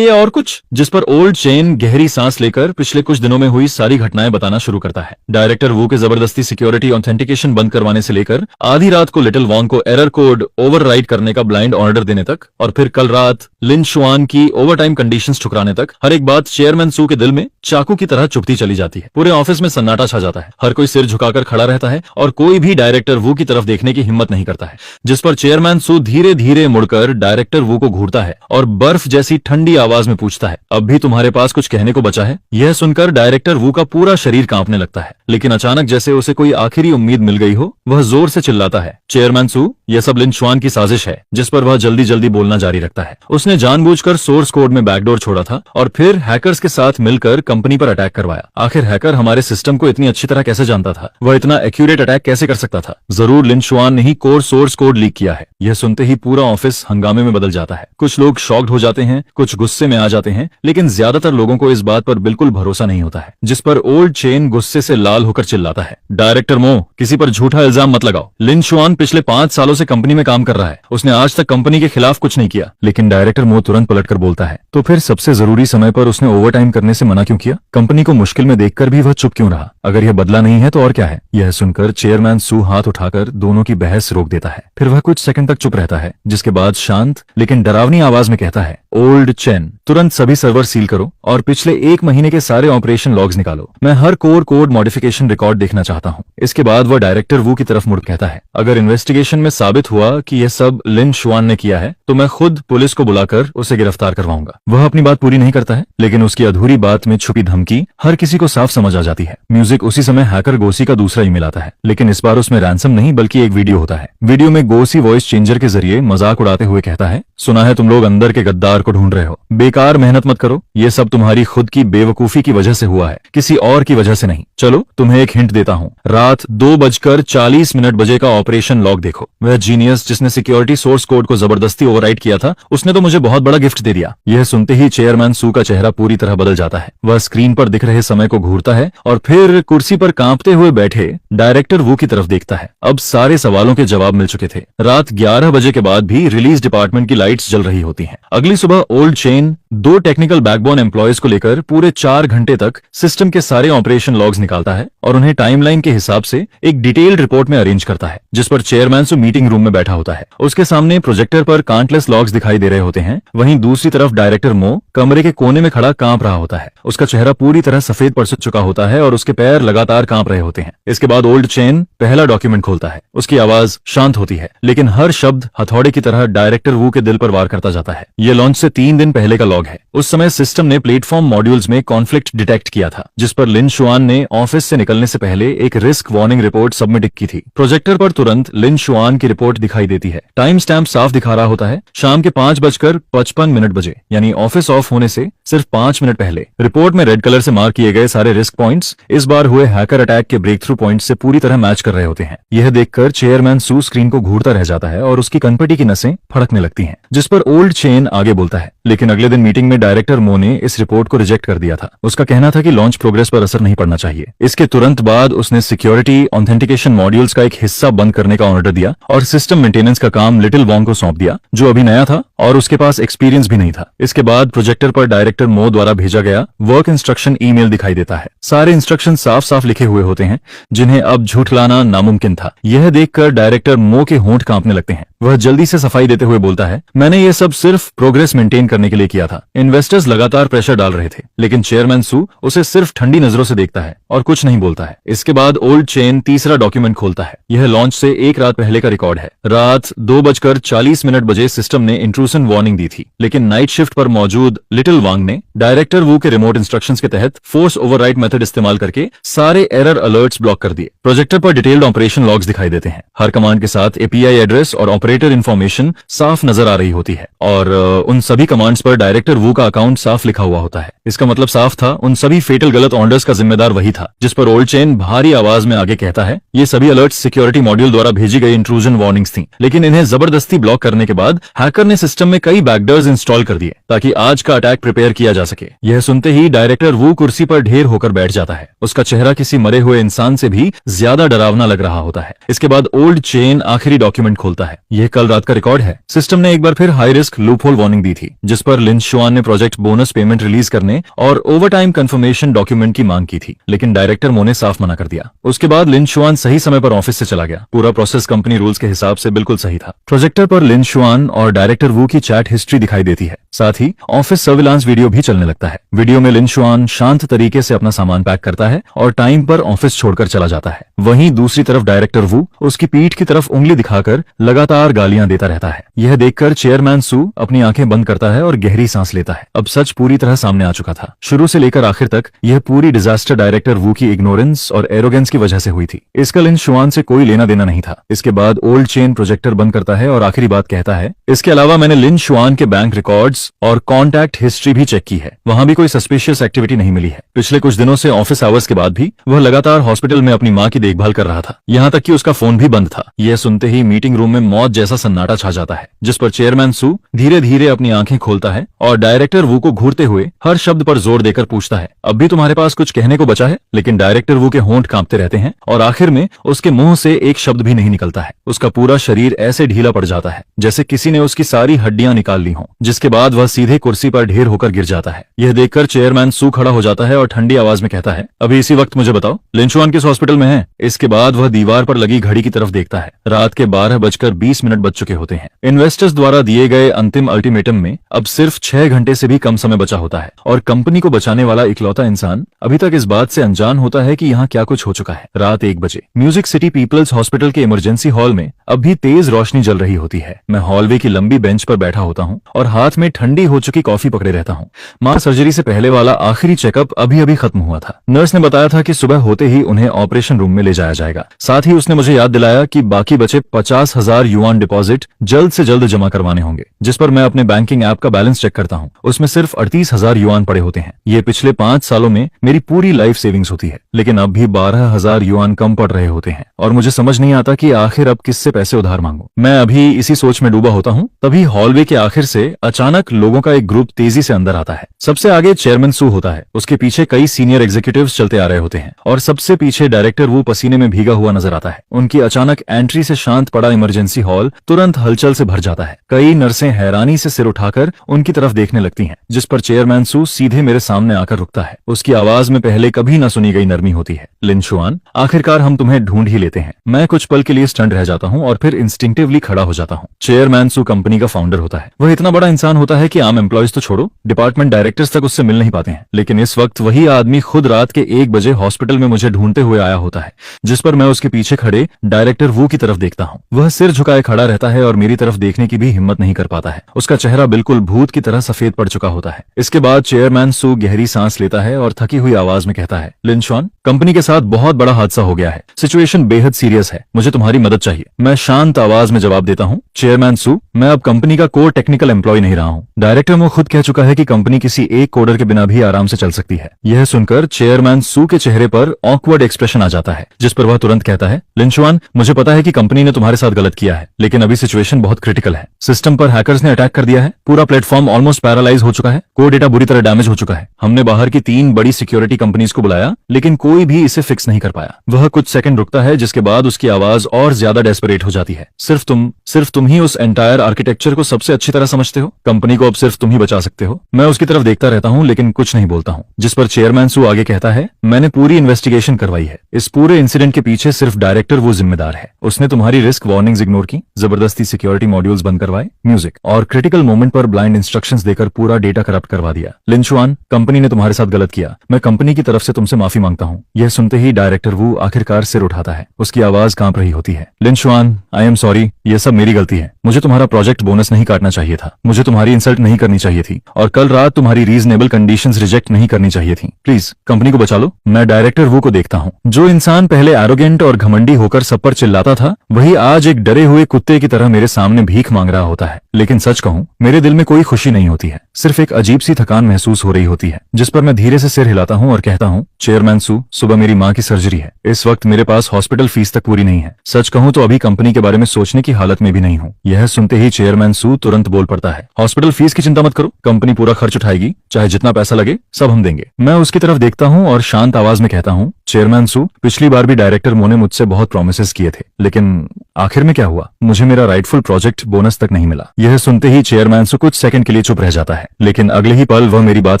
और कुछ? जिस पर ओल्ड चेन गहरी सांस लेकर पिछले कुछ दिनों में हुई सारी घटनाएं बताना शुरू करता है। डायरेक्टर वू के जबरदस्ती सिक्योरिटी ऑथेंटिकेशन बंद करवाने से लेकर आधी रात को लिटिल वॉन्ग को एरर कोड ओवरराइट करने का ब्लाइंड ऑर्डर देने तक, और फिर कल रात लिन शुआन की ओवरटाइम कंडीशंस ठुकराने तक, हर एक बात चेयरमैन सू के दिल में चाकू की तरह चुभती चली जाती है। पूरे ऑफिस में सन्नाटा छा जाता है। हर कोई सिर झुकाकर खड़ा रहता है और कोई भी डायरेक्टर वू की तरफ देखने की हिम्मत नहीं करता है। जिस पर चेयरमैन सू धीरे धीरे मुड़कर डायरेक्टर वू को घूरता है और बर्फ जैसी ठंडी आवाज में पूछता है, अब भी तुम्हारे पास कुछ कहने को बचा है? यह सुनकर डायरेक्टर वू का पूरा शरीर कांपने लगता है, लेकिन अचानक जैसे उसे कोई आखिरी उम्मीद मिल गई हो, वह जोर से चिल्लाता है, चेयरमैन सू, यह सब लिन शुआन की साजिश है। जिस पर वह जल्दी जल्दी बोलना जारी रखता है। उसने जानबूझकर सोर्स कोड में बैकडोर छोड़ा था और फिर हैकर्स के साथ मिलकर कंपनी पर अटैक करवाया। आखिर हैकर हमारे सिस्टम को इतनी अच्छी तरह कैसे जानता था? वह इतना एक्यूरेट अटैक कैसे कर सकता था? जरूर लिन शुआन ने ही कोर सोर्स कोड लीक किया है। यह सुनते ही पूरा ऑफिस हंगामे में बदल जाता है। कुछ लोग शॉक्ड हो जाते हैं, कुछ गुस्से में आ जाते हैं, लेकिन ज्यादातर लोगों को इस बात पर बिल्कुल भरोसा नहीं होता है। जिस पर ओल्ड चेन गुस्से से लाल होकर चिल्लाता है, डायरेक्टर मो, किसी पर झूठा इल्जाम मत लगाओ। लिन शुआन पिछले 5 सालों से कंपनी में काम कर रहा है। उसने आज तक कंपनी के खिलाफ कुछ नहीं किया। लेकिन डायरेक्टर मो तुरंत पलटकर बोलता है, तो फिर सबसे जरूरी समय पर उसने ओवरटाइम करने से मना क्यों किया? कंपनी को मुश्किल में देखकर भी वह चुप क्यों रहा? अगर यह बदला नहीं है तो और क्या है? यह सुनकर चेयरमैन सू हाथ उठाकर दोनों की बहस रोक देता है। फिर वह कुछ सेकंड तक चुप रहता है, जिसके बाद शांत लेकिन डरावनी आवाज में कहता है, ओल्ड चेन, तुरंत सभी सर्वर सील करो और पिछले 1 महीने के सारे ऑपरेशन लॉग्स निकालो। मैं हर कोर कोड मॉडिफिकेशन रिकॉर्ड देखना चाहता हूँ। इसके बाद वह डायरेक्टर वू की तरफ मुड़ कहता है, अगर इन्वेस्टिगेशन में साबित हुआ कि यह सब लिन शुआन ने किया है तो मैं खुद पुलिस को बुलाकर उसे गिरफ्तार करवाऊंगा। वह अपनी बात पूरी नहीं करता है, लेकिन उसकी अधूरी बात में छुपी धमकी हर किसी को साफ समझ आ जाती है। म्यूजिक उसी समय हैकर गोसी का दूसरा ईमेल आता है, लेकिन इस बार उसमें रैंसम नहीं बल्कि एक वीडियो होता है। वीडियो में गोसी वॉइस चेंजर के जरिए मजाक उड़ाते हुए कहता है, सुना है तुम लोग अंदर के गद्दार को ढूंढ रहे हो। बेकार मेहनत मत करो, ये सब तुम्हारी खुद की बेवकूफी की वजह से हुआ है, किसी और की वजह से नहीं। चलो तुम्हें एक हिंट देता हूँ, रात 2:40 बजे का ऑपरेशन लॉग देखो। वह जीनियस जिसने सिक्योरिटी सोर्स कोड को जबरदस्ती ओवरराइट किया था, उसने तो मुझे बहुत बड़ा गिफ्ट दे दिया। यह सुनते ही चेयरमैन सू का चेहरा पूरी तरह बदल जाता है। वह स्क्रीन पर दिख रहे समय को घूरता है और फिर कुर्सी पर कांपते हुए बैठे डायरेक्टर वू की तरफ देखता है। अब सारे सवालों के जवाब मिल चुके थे। रात 11 बजे के बाद भी रिलीज डिपार्टमेंट की लाइट्स जल रही होती हैं। अगली सुबह old chain 2 technical backbone employees को लेकर पूरे 4 घंटे तक सिस्टम के सारे ऑपरेशन लॉग्स निकालता है और उन्हें टाइमलाइन के हिसाब से एक डिटेल्ड रिपोर्ट में अरेंज करता है, जिस पर चेयरमैन सू मीटिंग रूम में बैठा होता है। उसके सामने प्रोजेक्टर पर काउंटलेस लॉग्स दिखाई दे रहे होते हैं। वहीं दूसरी तरफ डायरेक्टर मो कमरे के कोने में खड़ा कांप रहा होता है। उसका चेहरा पूरी तरह सफेद पड़ चुका होता है और उसके पैर लगातार कांप रहे होते हैं। इसके बाद ओल्ड चेन पहला डॉक्यूमेंट खोलता है। उसकी आवाज शांत होती है, लेकिन हर शब्द हथौड़े की तरह डायरेक्टर वू के दिल पर वार करता जाता है। यह लॉन्च से 3 दिन पहले का लॉग है। उस समय सिस्टम ने प्लेटफॉर्म मॉड्यूल्स में कॉन्फ्लिक्ट डिटेक्ट किया था, जिस पर लिन शुआन ने ऑफिस से निकलने से पहले एक रिस्क वार्निंग रिपोर्ट सबमिट की थी। प्रोजेक्टर पर तुरंत लिन शुआन की रिपोर्ट दिखाई देती है। टाइम स्टैम्प साफ दिखा रहा होता है, शाम के 5:55 बजे, यानी ऑफिस ऑफ होने से सिर्फ 5 मिनट पहले। रिपोर्ट में रेड कलर से मार्क किए गए सारे रिस्क पॉइंट्स इस बार हुए हैकर अटैक के ब्रेक थ्रू पॉइंट से पूरी तरह मैच कर रहे होते हैं। यह देखकर चेयरमैन सू स्क्रीन को घूरता रह जाता है और उसकी कनपटी की नसें फड़कने लगती हैं, जिस पर ओल्ड चेन आगे बोलता है। लेकिन अगले दिन मीटिंग में डायरेक्टर मो ने इस रिपोर्ट को रिजेक्ट कर दिया था। उसका कहना था कि लॉन्च प्रोग्रेस पर असर नहीं पड़ना चाहिए। इसके तुरंत बाद उसने सिक्योरिटी ऑथेंटिकेशन मॉड्यूल्स का एक हिस्सा बंद करने का ऑर्डर दिया और सिस्टम मेंटेनेंस का काम लिटिल वॉन्ग को सौंप दिया, जो अभी नया था और उसके पास एक्सपीरियंस भी नहीं था। इसके बाद प्रोजेक्टर पर डायरेक्टर मो द्वारा भेजा गया वर्क इंस्ट्रक्शन ईमेल दिखाई देता है। सारे इंस्ट्रक्शन साफ साफ लिखे हुए होते हैं, जिन्हें अब झूठलाना नामुमकिन था। यह देखकर डायरेक्टर मो के होंठ कांपने लगते हैं। वह जल्दी से सफाई देते हुए बोलता है, मैंने ये सब सिर्फ प्रोग्रेस मेंटेन करने के लिए किया था। इन्वेस्टर्स लगातार प्रेशर डाल रहे थे, लेकिन चेयरमैन सू उसे सिर्फ ठंडी नजरों से देखता है और कुछ नहीं बोलता है। इसके बाद ओल्ड चेन तीसरा डॉक्यूमेंट खोलता है। यह लॉन्च से 1 रात पहले का रिकॉर्ड है। रात 2:40 बजे सिस्टम ने इंट्रूशन वार्निंग दी थी, लेकिन नाइट शिफ्ट पर मौजूद लिटिल वांग ने डायरेक्टर वू के रिमोट इंस्ट्रक्शंस के तहत फोर्स ओवरराइड मेथड इस्तेमाल करके सारे एरर अलर्ट्स ब्लॉक कर दिए। प्रोजेक्टर पर डिटेल्ड ऑपरेशन लॉग्स दिखाई देते हैं। हर कमांड के साथ एपीआई एड्रेस और ऑपरेटर इन्फॉर्मेशन साफ नजर आ रही होती है और उन सभी कमांड्स पर डायरेक्टर वू का अकाउंट साफ लिखा हुआ होता है। इसका मतलब साफ था, उन सभी फेटल गलत ऑर्डर्स का जिम्मेदार वही था। जिस पर ओल्ड चेन भारी आवाज में आगे कहता है, ये सभी अलर्ट्स सिक्योरिटी मॉड्यूल द्वारा भेजी गई इंट्रूजन वार्निंग्स थी, लेकिन इन्हें जबरदस्ती ब्लॉक करने के बाद हैकर ने सिस्टम में कई बैकडोर्स इंस्टॉल कर दिए ताकि आज का अटैक प्रिपेयर किया जा सके। यह सुनते ही डायरेक्टर वू कुर्सी पर ढेर होकर बैठ जाता है। उसका चेहरा किसी मरे हुए इंसान से भी ज्यादा डरावना लग रहा होता है। इसके बाद ओल्ड चेन आखिरी डॉक्यूमेंट खोलता है। यह कल रात का रिकॉर्ड है। सिस्टम ने एक बार फिर हाई रिस्क लूपहोल वार्निंग दी थी, जिस पर लिन शुआन ने प्रोजेक्ट बोनस पेमेंट रिलीज करने और ओवरटाइम कंफर्मेशन डॉक्यूमेंट की मांग की थी, लेकिन डायरेक्टर मो ने साफ मना कर दिया। उसके बाद लिन शुआन सही समय पर ऑफिस से चला गया। पूरा प्रोसेस कंपनी रूल्स के हिसाब से बिल्कुल सही था। प्रोजेक्टर पर लिन शुआन और डायरेक्टर वू की चैट हिस्ट्री दिखाई देती है। साथ ही ऑफिस सर्विलांस वीडियो भी चलने लगता है। वीडियो में लिन शुआन शांत तरीके से अपना सामान पैक करता है और टाइम पर ऑफिस छोड़कर चला जाता है। वहीं दूसरी तरफ डायरेक्टर वू उसकी पीठ की तरफ उंगली दिखाकर लगातार गालियां देता रहता है। यह देखकर चेयरमैन सू अपनी आंखें बंद करता है और गहरी सांस लेता है। अब सच पूरी तरह सामने आ चुका था। शुरू से लेकर आखिर तक यह पूरी डिजास्टर डायरेक्टर वू की इग्नोरेंस और एरोगेंस की वजह से हुई थी। इसका लिन शुआन से कोई लेना देना नहीं था। इसके बाद ओल्ड चेन प्रोजेक्टर बंद करता है और आखिरी बात कहता है, इसके अलावा मैंने लिन शुआन के बैंक रिकॉर्ड्स और कॉन्टैक्ट हिस्ट्री भी चेक की है। वहां भी कोई सस्पिशियस एक्टिविटी नहीं मिली है। पिछले कुछ दिनों से ऑफिस आवर्स के बाद भी वह लगातार हॉस्पिटल में अपनी मां की देखभाल कर रहा था, यहाँ तक कि उसका फोन भी बंद था। यह सुनते ही मीटिंग रूम में मौत जैसा सन्नाटा छा जाता है, जिस पर चेयरमैन सू धीरे धीरे अपनी आंखें खोलता है और डायरेक्टर वू को घूरते हुए हर शब्द पर जोर देकर पूछता है, अब भी तुम्हारे पास कुछ कहने को बचा है? लेकिन डायरेक्टर वू के होंठ कांपते रहते हैं और आखिर में उसके मुंह से एक शब्द भी नहीं निकलता है। उसका पूरा शरीर ऐसे ढीला पड़ जाता है जैसे किसी ने उसकी सारी हड्डियां निकाल ली हों, जिसके बाद वह सीधे कुर्सी पर ढेर होकर गिर जाता है। यह देखकर चेयरमैन सू खड़ा हो जाता है और ठंडी आवाज में कहता है, अभी इसी वक्त मुझे बताओ लिन शुआन किस हॉस्पिटल में है? इसके बाद वह दीवार पर लगी घड़ी की तरफ देखता है। रात के 12:20 बज चुके होते हैं। इन्वेस्टर्स द्वारा दिए गए अंतिम अल्टीमेटम में अब सिर्फ 6 घंटे से भी कम समय बचा होता है और कंपनी को बचाने वाला इकलौता इंसान अभी तक इस बात से अनजान होता है कि यहाँ क्या कुछ हो चुका है। रात 1 बजे म्यूजिक सिटी पीपल्स हॉस्पिटल के इमरजेंसी हॉल में अब भी तेज रोशनी जल रही होती है। मैं हॉलवे की लंबी बेंच पर पर बैठा होता हूँ और हाथ में ठंडी हो चुकी कॉफी पकड़े रहता हूँ। मां सर्जरी से पहले वाला आखिरी चेकअप अभी अभी खत्म हुआ था। नर्स ने बताया था कि सुबह होते ही उन्हें ऑपरेशन रूम में ले जाया जाएगा। साथ ही उसने मुझे याद दिलाया कि बाकी बचे 50,000 युआन डिपॉजिट जल्द से जल्द जमा करवाने होंगे, जिस पर मैं अपने बैंकिंग ऐप का बैलेंस चेक करता हूँ। उसमें सिर्फ 38,000 युआन पड़े होते हैं। ये पिछले 5 सालों में मेरी पूरी लाइफ सेविंग्स होती है, लेकिन अब भी 12,000 युआन कम पड़ रहे होते हैं और मुझे समझ नहीं आता कि आखिर अब किससे पैसे उधार मांगूं। मैं अभी इसी सोच में डूबा होता हूँ, तभी हॉलवे के आखिर से अचानक लोगों का एक ग्रुप तेजी से अंदर आता है। सबसे आगे चेयरमैन सू होता है, उसके पीछे कई सीनियर एग्जीक्यूटिव्स चलते आ रहे होते हैं और सबसे पीछे डायरेक्टर वो पसीने में भीगा हुआ नजर आता है। उनकी अचानक एंट्री से शांत पड़ा इमरजेंसी हॉल तुरंत हलचल से भर जाता है। कई नर्सें हैरानी से सिर उठाकर उनकी तरफ देखने लगती हैं, जिस पर चेयरमैन सू सीधे मेरे सामने आकर रुकता है। उसकी आवाज में पहले कभी न सुनी गई नरमी होती है। लिन शुआन, आखिरकार हम तुम्हें ढूंढ ही लेते हैं। मैं कुछ पल के लिए स्टंट रह जाता हूँ और फिर इंस्टिंक्टिवली खड़ा हो जाता हूँ। चेयरमैन सू कंपनी का फाउंडर होता है। वह इतना बड़ा इंसान होता है कि आम एम्प्लॉयज तो छोड़ो, डिपार्टमेंट डायरेक्टर्स तक उससे मिल नहीं पाते हैं। लेकिन इस वक्त वही आदमी खुद रात के 1 बजे हॉस्पिटल में मुझे ढूंढते हुए आया होता है, जिस पर मैं उसके पीछे खड़े डायरेक्टर वू की तरफ देखता हूँ। वह सिर झुकाए खड़ा रहता है और मेरी तरफ देखने की भी हिम्मत नहीं कर पाता है। उसका चेहरा बिल्कुल भूत की तरह सफेद पड़ चुका होता है। इसके बाद चेयरमैन सू गहरी सांस लेता है और थकी हुई आवाज में कहता है, लिन शुआन, कंपनी के साथ बहुत बड़ा हादसा हो गया है। सिचुएशन बेहद सीरियस है, मुझे तुम्हारी मदद चाहिए। मैं शांत आवाज में जवाब देता हूँ, चेयरमैन सू, मैं अब कंपनी का कोर टेक्निकल एम्प्लॉय नहीं रहा हूँ। डायरेक्टर वो खुद कह चुका है कि कंपनी किसी एक कोडर के बिना भी आराम से चल सकती है। यह सुनकर चेयरमैन सू के चेहरे पर ऑकवर्ड एक्सप्रेशन आ जाता है, जिस पर वह तुरंत कहता है, लिन शुआन, मुझे पता है कि कंपनी ने तुम्हारे साथ गलत किया है, लेकिन अभी सिचुएशन बहुत क्रिटिकल है। सिस्टम पर हैकर्स ने अटैक कर दिया है, पूरा प्लेटफॉर्म ऑलमोस्ट पैरालाइज हो चुका है, कोर डेटा बुरी तरह डैमेज हो चुका है। हमने बाहर की 3 बड़ी सिक्योरिटी कंपनीज को बुलाया, लेकिन कोई भी इसे फिक्स नहीं कर पाया। वह कुछ सेकंड रुकता है, जिसके बाद उसकी आवाज और ज्यादा डेस्परेट हो जाती है। सिर्फ तुम ही उस एंटायर आर्किटेक्चर को सबसे अच्छी तरह समझते हो। कंपनी को अब सिर्फ तुम ही बचा सकते हो। मैं उसकी तरफ देखता रहता हूँ, लेकिन कुछ नहीं बोलता हूँ। जिस पर चेयरमैन सू आगे कहता है, मैंने पूरी इन्वेस्टिगेशन करवाई है। इस पूरे इंसिडेंट के पीछे सिर्फ डायरेक्टर वो जिम्मेदार है। उसने तुम्हारी रिस्क वार्निंग्स इग्नोर की, जबरदस्ती सिक्योरिटी मॉड्यूल्स बंद करवाए, म्यूजिक और क्रिटिकल मोमेंट पर ब्लाइंड इंस्ट्रक्शंस देकर पूरा डेटा करप्ट करवा दिया। लिन शुआन, कंपनी ने तुम्हारे साथ गलत किया। मैं कंपनी की तरफ से तुमसे माफी मांगता हूँ। यह सुनते ही डायरेक्टर वो आखिरकार सिर उठाता है। उसकी आवाज कांप रही होती है। लिन शुआन, आई एम सॉरी, यह सब मेरी गलती है। मुझे तुम्हारा प्रोजेक्ट बोनस नहीं काटना चाहिए था। मुझे तुम्हारी इंसल्ट नहीं करनी चाहिए थी और कल रात तुम्हारी रीजनेबल कंडीशंस रिजेक्ट नहीं करनी चाहिए थी। प्लीज कंपनी को बचा लो। मैं डायरेक्टर वो को देखता हूँ। जो इंसान पहले एरोगेंट और घमंडी होकर सब पर चिल्लाता था, वही आज एक डरे हुए कुत्ते की तरह मेरे सामने भीख मांग रहा होता है। लेकिन सच कहूँ, मेरे दिल में कोई खुशी नहीं होती है, सिर्फ एक अजीब सी थकान महसूस हो रही होती है। जिस पर मैं धीरे से सिर हिलाता हूँ और कहता हूँ, चेयरमैन सू, सुबह मेरी माँ की सर्जरी है। इस वक्त मेरे पास हॉस्पिटल फीस तक पूरी नहीं है। सच कहूँ तो अभी कंपनी के बारे में सोचने की हालत में भी नहीं हूँ। यह सुनते ही चेयरमैन सू तुरंत बोल पड़ता है, हॉस्पिटल फीस की चिंता मत करो, कंपनी पूरा खर्च उठाएगी, चाहे जितना पैसा लगे सब हम देंगे। मैं उसकी तरफ देखता हूँ और शांत आवाज में कहता हूँ, चेयरमैन सू, पिछली बार भी डायरेक्टर मो ने मुझसे बहुत प्रोमिसेस किए थे, लेकिन आखिर में क्या हुआ? मुझे मेरा राइटफुल प्रोजेक्ट बोनस तक नहीं मिला। यह सुनते ही चेयरमैन सू कुछ सेकंड के लिए चुप रह जाता है, लेकिन अगले ही पल वह मेरी बात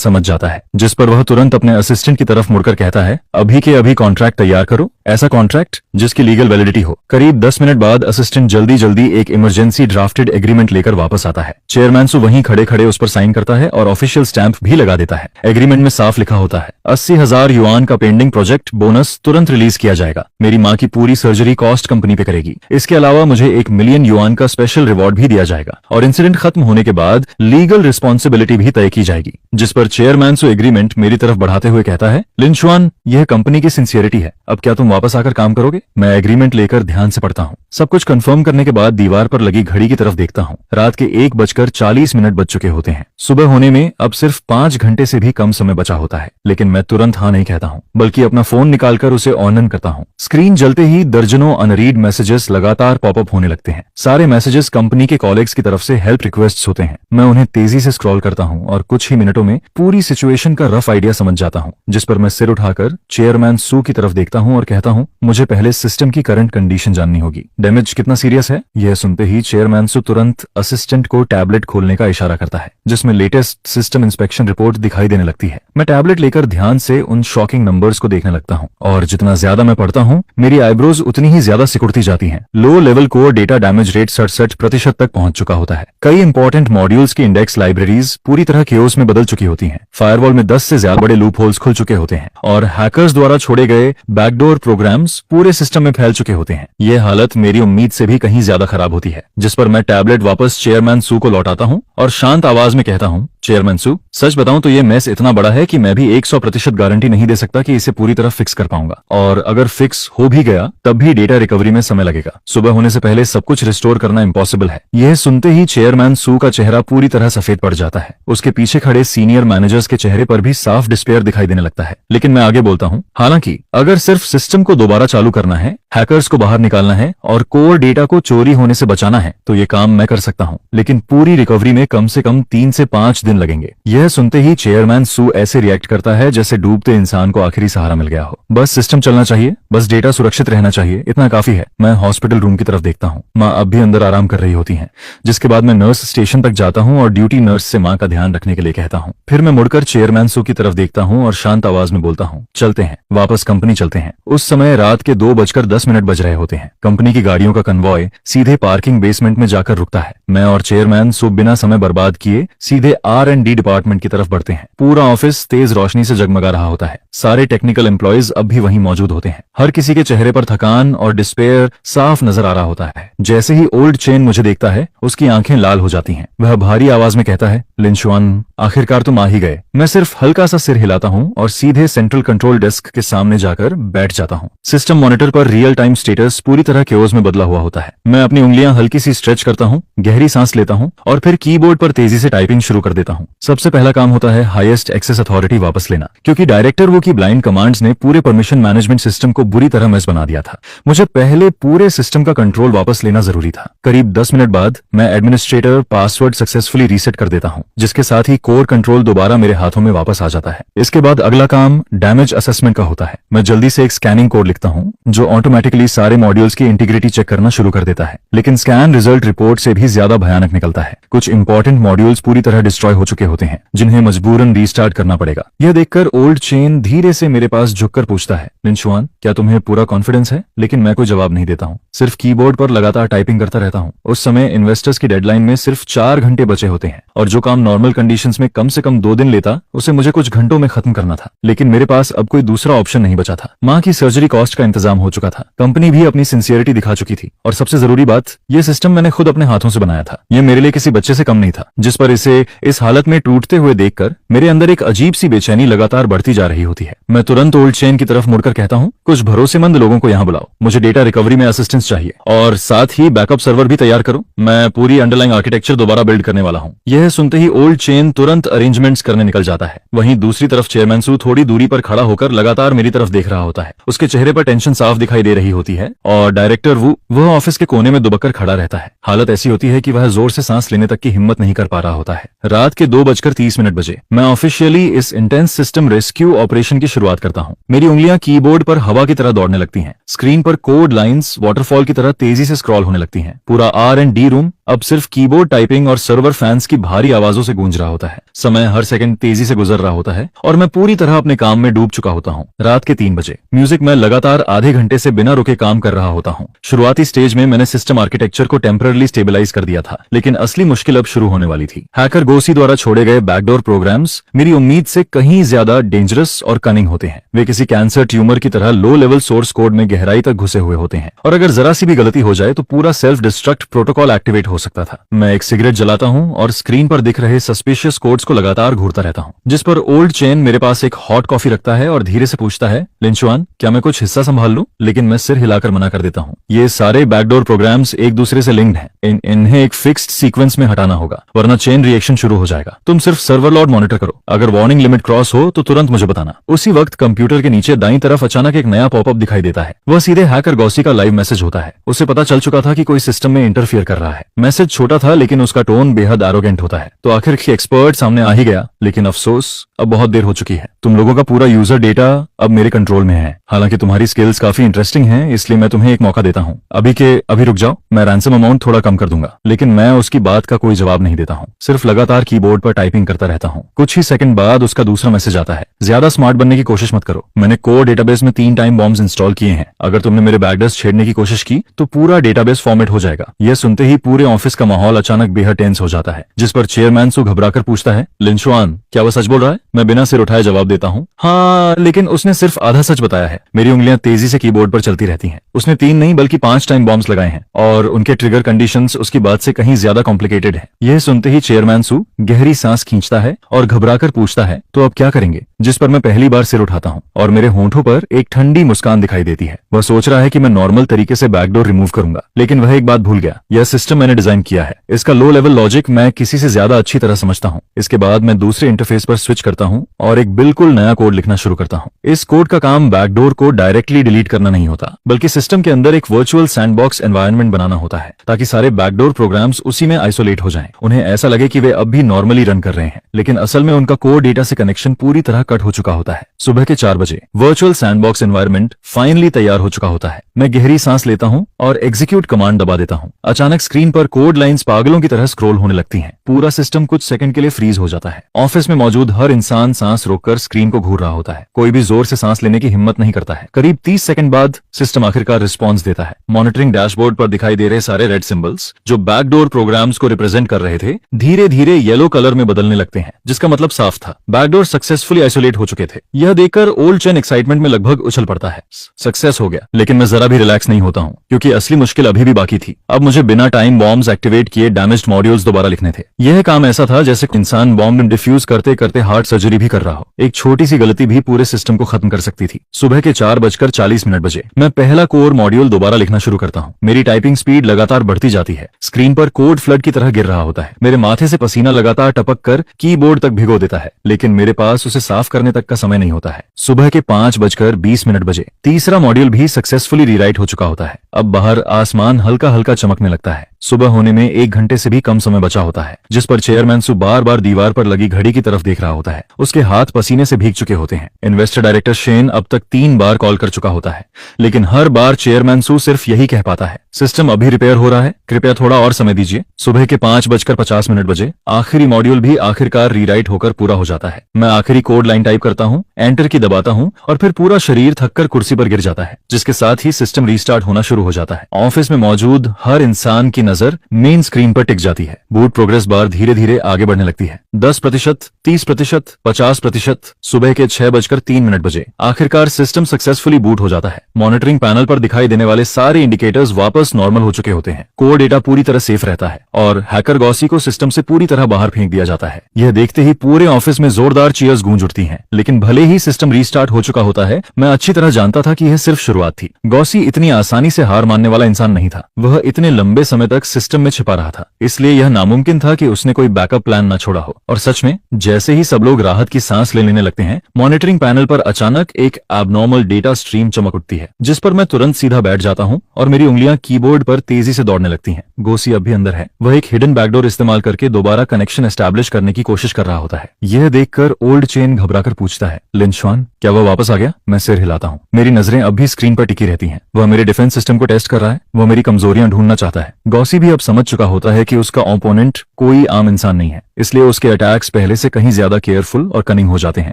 समझ जाता है। जिस पर वह तुरंत अपने असिस्टेंट की तरफ मुड़कर कहता है, अभी के अभी कॉन्ट्रैक्ट तैयार करो, ऐसा कॉन्ट्रैक्ट जिसकी लीगल वैलिडिटी हो। करीब 10 मिनट बाद असिस्टेंट जल्दी एक इमरजेंसी ड्राफ्टेड एग्रीमेंट लेकर वापस आता है। चेयरमैन सू वहीं खड़े खड़े उस पर साइन करता है और ऑफिशियल स्टैंप भी लगा देता है। एग्रीमेंट में साफ लिखा होता है, 80,000 युआन का पेंडिंग प्रोजेक्ट बोनस तुरंत रिलीज किया जाएगा। मेरी माँ की पूरी सर्जरी कॉस्ट कंपनी पे करेगी। इसके अलावा मुझे 1 मिलियन युआन का स्पेशल रिवॉर्ड भी दिया जाएगा और इंसिडेंट खत्म होने के बाद लीगल रिस्पॉन्सिबिलिटी भी तय की जाएगी। जिस पर चेयरमैन सू एग्रीमेंट मेरी तरफ बढ़ाते हुए कहता है, लिन शुआन, यह कंपनी की सिंसियरिटी है। अब क्या तुम वापस आकर काम करोगे? मैं एग्रीमेंट लेकर ध्यान से पढ़ता हूँ। सब कुछ कंफर्म करने के बाद दीवार पर लगी घड़ी की तरफ देखता हूँ। रात के 1:40 बज चुके होते हैं। सुबह होने में अब सिर्फ 5 घंटे से भी कम समय बचा होता है, लेकिन मैं तुरंत हाँ नहीं कहता हूँ, बल्कि अपना फोन निकालकर उसे ऑन करता हूँ। स्क्रीन जलते ही दर्जनों अनरीड मैसेजेस लगातार पॉपअप होने लगते हैं। सारे मैसेजेस कंपनी के कॉलेग्स की तरफ से हेल्प रिक्वेस्ट्स होते हैं। मैं उन्हें तेजी से स्क्रॉल करता हूँ और कुछ ही मिनटों में पूरी सिचुएशन का रफ आइडिया समझ जाता हूँ। जिस पर मैं सिर उठाकर चेयरमैन सू की तरफ देखता हूँ और कहता हूँ, मुझे पहले सिस्टम की करंट कंडीशन जाननी होगी। डैमेज कितना सीरियस है? यह सुनते ही चेयरमैन सू तुरंत असिस्टेंट को टैबलेट खोलने का इशारा करता है, जिसमें लेटेस्ट सिस्टम इंस्पेक्शन रिपोर्ट दिखाई देने लगती है। मैं टैबलेट लेकर ध्यान से उन शॉकिंग नंबर्स को देखने लगता हूँ और जितना ज्यादा मैं पढ़ता हूँ, मेरी आईब्रोज उतनी ही ज्यादा सिकुड़ती जाती हैं। Low level core data damage rate 67% तक पहुंच चुका होता है। कई इंपॉर्टेंट मॉड्यूल्स की इंडेक्स लाइब्रेरीज पूरी तरह केओस में बदल चुकी होती हैं। फायरवॉल में 10 से ज्यादा बड़े लूप होल्स खुल चुके होते हैं और हैकर्स द्वारा छोड़े गए बैकडोर प्रोग्राम्स पूरे सिस्टम में फैल चुके होते हैं। यह हालत मेरी मेरी उम्मीद से भी कहीं ज्यादा खराब होती है, जिस पर मैं टैबलेट वापस चेयरमैन सू को लौटाता हूँ और शांत आवाज में कहता हूँ, चेयरमैन सू, सच बताऊं तो ये मेस इतना बड़ा है कि मैं भी 100% गारंटी नहीं दे सकता कि इसे पूरी तरह फिक्स कर पाऊंगा, और अगर फिक्स हो भी गया तब भी डेटा रिकवरी में समय लगेगा। सुबह होने से पहले सब कुछ रिस्टोर करना इम्पॉसिबल है। यह सुनते ही चेयरमैन सू का चेहरा पूरी तरह सफेद पड़ जाता है। उसके पीछे खड़े सीनियर मैनेजर्स के चेहरे पर भी साफ डिस्पेयर दिखाई देने लगता है। लेकिन मैं आगे बोलता हूँ, हालांकि अगर सिर्फ सिस्टम को दोबारा चालू करना है, हैकर्स को बाहर निकालना है और कोर डेटा को चोरी होने से बचाना है तो ये काम मैं कर सकता हूँ, लेकिन पूरी रिकवरी में कम से कम 3 से 5 दिन लगेंगे। यह सुनते ही चेयरमैन सू ऐसे रिएक्ट करता है जैसे डूबते इंसान को आखिरी सहारा मिल गया हो। बस सिस्टम चलना चाहिए, बस डेटा सुरक्षित रहना चाहिए, इतना काफी है। मैं हॉस्पिटल रूम की तरफ देखता हूँ। माँ अब भी अंदर आराम कर रही होती हैं, जिसके बाद मैं नर्स स्टेशन तक जाता हूँ और ड्यूटी नर्स से माँ का ध्यान रखने के लिए कहता हूँ। फिर मैं मुड़कर चेयरमैन सू की तरफ देखता हूँ और शांत आवाज में बोलता हूँ, चलते हैं, वापस कंपनी चलते हैं। उस समय रात के 2:10 बज रहे होते हैं। कंपनी की गाड़ियों का कन्वॉय सीधे पार्किंग बेसमेंट में जाकर रुकता है। मैं और चेयरमैन सू बिना समय बर्बाद किए सीधे R&D डिपार्टमेंट की तरफ बढ़ते हैं। पूरा ऑफिस तेज रोशनी से जगमगा रहा होता है। सारे टेक्निकल एम्प्लॉयज अब भी वहीं मौजूद होते हैं। हर किसी के चेहरे पर थकान और डिस्पेयर साफ नजर आ रहा होता है। जैसे ही ओल्ड चेन मुझे देखता है, उसकी आंखें लाल हो जाती हैं। वह भारी आवाज में कहता है, लिंशुआन, आखिरकार तुम आ ही गए। मैं सिर्फ हल्का सा सिर हिलाता हूँ और सीधे सेंट्रल कंट्रोल डेस्क के सामने जाकर बैठ जाता हूँ। सिस्टम मॉनिटर पर रियल टाइम स्टेटस पूरी तरह केओस में बदला हुआ होता है। मैं अपनी उंगलियां हल्की सी स्ट्रेच करता हूँ, गहरी सांस लेता हूँ और फिर कीबोर्ड पर तेजी से टाइपिंग शुरू कर देता हूँ। सबसे पहला काम होता है हाईएस्ट एक्सेस अथॉरिटी वापस लेना, क्योंकि डायरेक्टर वो की ब्लाइंड कमांड्स ने पूरे परमिशन मैनेजमेंट सिस्टम को बुरी तरह मिस बना दिया था। मुझे पहले पूरे सिस्टम का कंट्रोल वापस लेना जरूरी था। करीब 10 मिनट बाद मैं एडमिनिस्ट्रेटर पासवर्ड सक्सेसफुली रीसेट कर देता हूँ, जिसके साथ ही कोर कंट्रोल दोबारा मेरे हाथों में वापस आ जाता है। इसके बाद अगला काम डैमेज असेसमेंट का होता है। मैं जल्दी से एक स्कैनिंग कोड लिखता हूँ जो ऑटोमेटिकली सारे मॉड्यूल्स की इंटीग्रिटी चेक करना शुरू कर देता है। लेकिन स्कैन रिजल्ट रिपोर्ट से भी ज्यादा भयानक निकलता है। कुछ इंपॉर्टेंट मॉड्यूल्स पूरी तरह डिस्ट्रॉय हो चुके होते हैं, जिन्हें मजबूरन रीस्टार्ट करना पड़ेगा। यह देखकर ओल्ड चेन धीरे से मेरे पास झुककर पूछता है, लिंशुआन, क्या तुम्हें पूरा कॉन्फिडेंस है? लेकिन मैं कोई जवाब नहीं देता हूँ, सिर्फ कीबोर्ड पर लगातार टाइपिंग करता रहता हूँ। उस समय इन्वेस्टर्स की डेडलाइन में सिर्फ 4 घंटे बचे होते हैं और जो काम नॉर्मल कंडीशंस में कम से कम 2 दिन लेता, उसे मुझे कुछ घंटों में खत्म करना था। लेकिन मेरे पास अब कोई दूसरा ऑप्शन नहीं बचा था। माँ की सर्जरी कॉस्ट का इंतजाम हो चुका था, कंपनी भी अपनी सिंसियरिटी दिखा चुकी थी, और सबसे जरूरी बात, यह सिस्टम मैंने खुद अपने हाथों से बनाया था। यह मेरे लिए किसी बच्चे से कम नहीं था, जिस पर इसे इस हालत में टूटते हुए देखकर मेरे अंदर एक अजीब सी बेचैनी लगातार बढ़ती जा रही होती है। मैं तुरंत ओल्ड चेन की तरफ मुड़कर कहता हूँ, कुछ भरोसेमंद लोगों को यहाँ बुलाओ, मुझे डेटा रिकवरी में असिस्टेंस चाहिए, और साथ ही बैकअप सर्वर भी तैयार करो। मैं पूरी अंडरलाइंग आर्किटेक्चर दोबारा बिल्ड करने वाला हूँ। यह सुनते ही ओल्ड चेन तुरंत अरेंजमेंट्स करने निकल जाता है। वहीं दूसरी तरफ चेयरमैन सू थोड़ी दूरी पर खड़ा होकर लगातार मेरी तरफ देख रहा होता है। उसके चेहरे पर टेंशन साफ दिखाई दे रही होती है, और डायरेक्टर वह ऑफिस के कोने में दुबककर खड़ा रहता है। हालत ऐसी होती है कि वह जोर से सांस लेने तक की हिम्मत नहीं कर पा रहा होता है। रात के 2:30 बजे मैं ऑफिशियली इस इंटेंस सिस्टम रेस्क्यू ऑपरेशन की शुरुआत करता हूँ। मेरी उंगलियां कीबोर्ड पर हवा की तरह दौड़ने लगती हैं। स्क्रीन पर कोड लाइंस वाटरफॉल की तरह तेजी से स्क्रॉल होने लगती हैं। पूरा R&D रूम अब सिर्फ कीबोर्ड टाइपिंग और सर्वर फैंस की भारी आवाजों से गूंज रहा होता है। समय हर सेकंड तेजी से गुजर रहा होता है और मैं पूरी तरह अपने काम में डूब चुका होता हूँ। रात के 3 बजे म्यूजिक में लगातार आधे घंटे से बिना रुके काम कर रहा होता हूँ। शुरुआती स्टेज में मैंने सिस्टम आर्किटेक्चर को टेम्पररी स्टेबलाइज कर दिया था, लेकिन असली मुश्किल अब शुरू होने वाली थी। हैकर गोसी द्वारा छोड़े गए बैकडोर प्रोग्राम्स मेरी उम्मीद से कहीं ज्यादा डेंजरस और कनिंग होते हैं। वे किसी कैंसर ट्यूमर की तरह लो लेवल सोर्स कोड में गहराई तक घुसे हुए होते हैं, और अगर जरा सी भी गलती हो जाए तो पूरा सेल्फ डिस्ट्रक्ट प्रोटोकॉल एक्टिवेट हो सकता था। मैं एक सिगरेट जलाता हूँ और स्क्रीन पर दिख रहे सस्पिशियस कोड्स को लगातार घूरता रहता हूँ, जिस पर ओल्ड चेन मेरे पास एक हॉट कॉफी रखता है और धीरे से पूछता है, लिंशुआन, क्या मैं कुछ हिस्सा संभाल लूं? लेकिन मैं सिर हिलाकर मना कर देता हूँ। ये सारे बैकडोर प्रोग्राम्स एक दूसरे से लिंक्ड हैं। इन्हें एक फिक्स्ड सीक्वेंस में हटाना होगा, वरना चेन रिएक्शन शुरू हो जाएगा। तुम सिर्फ सर्वर लॉग मॉनिटर करो, अगर वार्निंग लिमिट क्रॉस हो तो तुरंत मुझे बताना। उसी वक्त कंप्यूटर के नीचे दाईं तरफ अचानक एक नया पॉपअप दिखाई देता है। वह सीधे हैकर गॉसी का लाइव मैसेज होता है। उसे पता चल चुका था कि कोई सिस्टम में इंटरफियर कर रहा है। मैसेज छोटा था, लेकिन उसका टोन बेहद एरोगेंट होता है। तो आखिर एक्सपर्ट सामने आ ही गया, लेकिन अफसोस अब बहुत देर हो चुकी है। तुम लोगों का पूरा यूजर डेटा अब मेरे कंट्रोल में है। हालांकि तुम्हारी स्किल्स काफी इंटरेस्टिंग हैं, इसलिए मैं तुम्हें एक मौका देता हूँ। अभी रुक जाओ, मैं रैंसम अमाउंट थोड़ा कम कर दूंगा। लेकिन मैं उसकी बात का कोई जवाब नहीं देता हूँ, सिर्फ लगातार कीबोर्ड पर टाइपिंग करता रहता हूँ। कुछ ही सेकंड बाद उसका दूसरा मैसेज आता है, ज्यादा स्मार्ट बनने की कोशिश मत करो। मैंने कोर डेटाबेस में 3 टाइम बॉम्ब्स इंस्टॉल किए हैं। अगर तुमने मेरे बैकडर्स छेड़ने की कोशिश की तो पूरा डेटाबेस फॉर्मेट हो जाएगा। यह सुनते ही पूरे ऑफिस का माहौल अचानक बेहद टेंस हो जाता है, जिस पर चेयरमैन सू घबराकर पूछता है, लिंशुआन, क्या वह सच बोल रहा है? मैं बिना सिर उठाए जवाब देता हूँ। हाँ, लेकिन उसने सिर्फ आधा सच बताया है। मेरी उंगलियां तेजी से कीबोर्ड पर चलती रहती हैं। उसने 3 नहीं बल्कि 5 टाइम बॉम्ब्स लगाए हैं और उनके ट्रिगर कंडीशंस उसकी बात से कहीं ज्यादा कॉम्प्लिकेटेड है। यह सुनते ही चेयरमैन सू गहरी सांस खींचता है और घबराकर पूछता है, तो अब क्या करेंगे? जिस पर मैं पहली बार सिर उठाता हूँ और मेरे होंठों पर एक ठंडी मुस्कान दिखाई देती है। वह सोच रहा है कि मैं नॉर्मल तरीके से बैकडोर रिमूव करूंगा, लेकिन वह एक बात भूल गया। यह सिस्टम मैंने डिजाइन किया है। इसका लो लेवल लॉजिक मैं किसी से ज्यादा अच्छी तरह समझता हूँ। इसके बाद मैं दूसरे इंटरफेस पर स्विच करता हूँ और एक बिल्कुल नया कोड लिखना शुरू करता हूँ। इस कोड का काम बैकडोर को डायरेक्टली डिलीट करना नहीं होता, बल्कि सिस्टम के अंदर एक वर्चुअल सैंडबॉक्स एनवायरनमेंट बनाना होता है, ताकि सारे बैकडोर प्रोग्राम्स उसी में आइसोलेट हो जाएं। उन्हें ऐसा लगे कि वे अब भी नॉर्मली रन कर रहे हैं, लेकिन असल में उनका कोर डेटा से कनेक्शन पूरी तरह कट हो चुका होता है। सुबह के 4 बजे वर्चुअल सैंडबॉक्स एनवायरनमेंट फाइनली तैयार हो चुका होता है। मैं गहरी सांस लेता हूँ और एग्जीक्यूट कमांड दबा देता हूँ। अचानक स्क्रीन पर कोड लाइंस पागलों की तरह स्क्रॉल होने लगती हैं। पूरा सिस्टम कुछ सेकंड के लिए फ्रीज हो जाता है। ऑफिस में मौजूद हर इंसान सांस रोककर स्क्रीन को घूर रहा होता है। कोई भी जोर से सांस लेने की हिम्मत नहीं करता है। करीब 30 सेकंड बाद सिस्टम आखिरकार रिस्पॉन्स देता है। मॉनिटरिंग डैशबोर्ड पर दिखाई दे रहे सारे रेड सिंबल्स जो बैकडोर प्रोग्राम्स को रिप्रेजेंट कर रहे थे, धीरे धीरे येलो कलर में बदलने लगते हैं, जिसका मतलब साफ था, बैकडोर सक्सेसफुली आइसोलेट हो चुके थे। यह देखकर ओल्ड चेन एक्साइटमेंट में लगभग उछल पड़ता है। सक्सेस हो गया। लेकिन मैं जरा भी रिलैक्स नहीं होता हूँ, क्योंकि असली मुश्किल अभी भी बाकी थी। अब मुझे बिना टाइम बॉम्ब्स एक्टिवेट किए डैमेज्ड मॉड्यूल्स दोबारा लिखने थे। यह काम ऐसा था जैसे इंसान बॉम्ब डिफ्यूज करते करते हार्ट सर्जरी भी कर रहा हो। एक छोटी सी गलती भी पूरे सिस्टम को खत्म कर सकती थी। सुबह के 4:40 बजे मैं पहला कोर मॉड्यूल दोबारा लिखना शुरू करता हूँ। मेरी टाइपिंग स्पीड लगातार बढ़ती जाती है। स्क्रीन पर कोड फ्लड की तरह गिर रहा होता है। मेरे माथे से पसीना लगातार टपक कर कीबोर्ड तक भिगो देता है, लेकिन मेरे पास उसे साफ करने तक का समय नहीं होता है। सुबह के 5:20 बजे तीसरा मॉड्यूल भी सक्सेसफुली रीराइट हो चुका होता है। अब बाहर आसमान हल्का हल्का चमकने लगता है। सुबह होने में 1 घंटे से भी कम समय बचा होता है, जिस पर चेयरमैन सू बार बार दीवार पर लगी घड़ी की तरफ देख रहा होता है। उसके हाथ पसीने से भीग चुके होते हैं। इन्वेस्टर डायरेक्टर शेन अब तक 3 बार कॉल कर चुका होता है, लेकिन हर बार चेयरमैन सू सिर्फ यही कह पाता है, सिस्टम अभी रिपेयर हो रहा है, कृपया थोड़ा और समय दीजिए। सुबह के 5:50 बजे आखिरी मॉड्यूल भी आखिरकार रीराइट होकर पूरा हो जाता है। मैं आखिरी कोड लाइन टाइप करता हूँ, एंटर की दबाता हूँ और फिर पूरा शरीर थककर कुर्सी पर गिर जाता है, जिसके साथ ही सिस्टम रीस्टार्ट होना शुरू हो जाता है। ऑफिस में मौजूद हर इंसान की नजर मेन स्क्रीन पर टिक जाती है। बूट प्रोग्रेस बार धीरे धीरे आगे बढ़ने लगती है। 10%, 30%, 50%। सुबह के 6:03 बजे आखिरकार सिस्टम सक्सेसफुली बूट हो जाता है। मॉनिटरिंग पैनल पर दिखाई देने वाले सारे इंडिकेटर्स वापस नॉर्मल हो चुके होते हैं। कोर डेटा पूरी तरह सेफ रहता है और हैकर गॉसी को सिस्टम से पूरी तरह बाहर फेंक दिया जाता है। यह देखते ही पूरे ऑफिस में जोरदार चीयर्स गूंज उठती हैं। लेकिन भले ही सिस्टम रीस्टार्ट हो चुका होता है, मैं अच्छी तरह जानता था कि यह सिर्फ शुरुआत थी। गॉसी इतनी आसानी से हार मानने वाला इंसान नहीं था। वह इतने लंबे समय तक सिस्टम में छिपा रहा था, इसलिए यह नामुमकिन था कि उसने कोई बैकअप प्लान न छोड़ा हो। और सच में जैसे ही सब लोग राहत की सांस लेने लगते हैं, मॉनिटरिंग पैनल पर अचानक एक एबनॉर्मल डेटा स्ट्रीम चमक उठती है, जिस पर मैं तुरंत सीधा बैठ जाता हूं और मेरी उंगलियां कीबोर्ड पर तेजी से दौड़ने लगती हैं। गोसी अब भी अंदर है। वह एक हिडन बैकडोर इस्तेमाल करके दोबारा कनेक्शन एस्टैब्लिश करने की कोशिश कर रहा होता है। यह देखकर ओल्ड चेन घबराकर पूछता है, लिनशुआन, क्या वह वापस आ गया? मैं सिर हिलाता हूँ। मेरी नजरें अब भी स्क्रीन पर टिकी रहती हैं। वह मेरे डिफेंस सिस्टम को टेस्ट कर रहा है। वह मेरी कमजोरियां ढूंढना चाहता है। गॉसी भी अब समझ चुका होता है कि उसका ओपोनेंट कोई आम इंसान नहीं है, इसलिए उसके अटैक्स पहले से कहीं ज्यादा केयरफुल और कनिंग हो जाते हैं।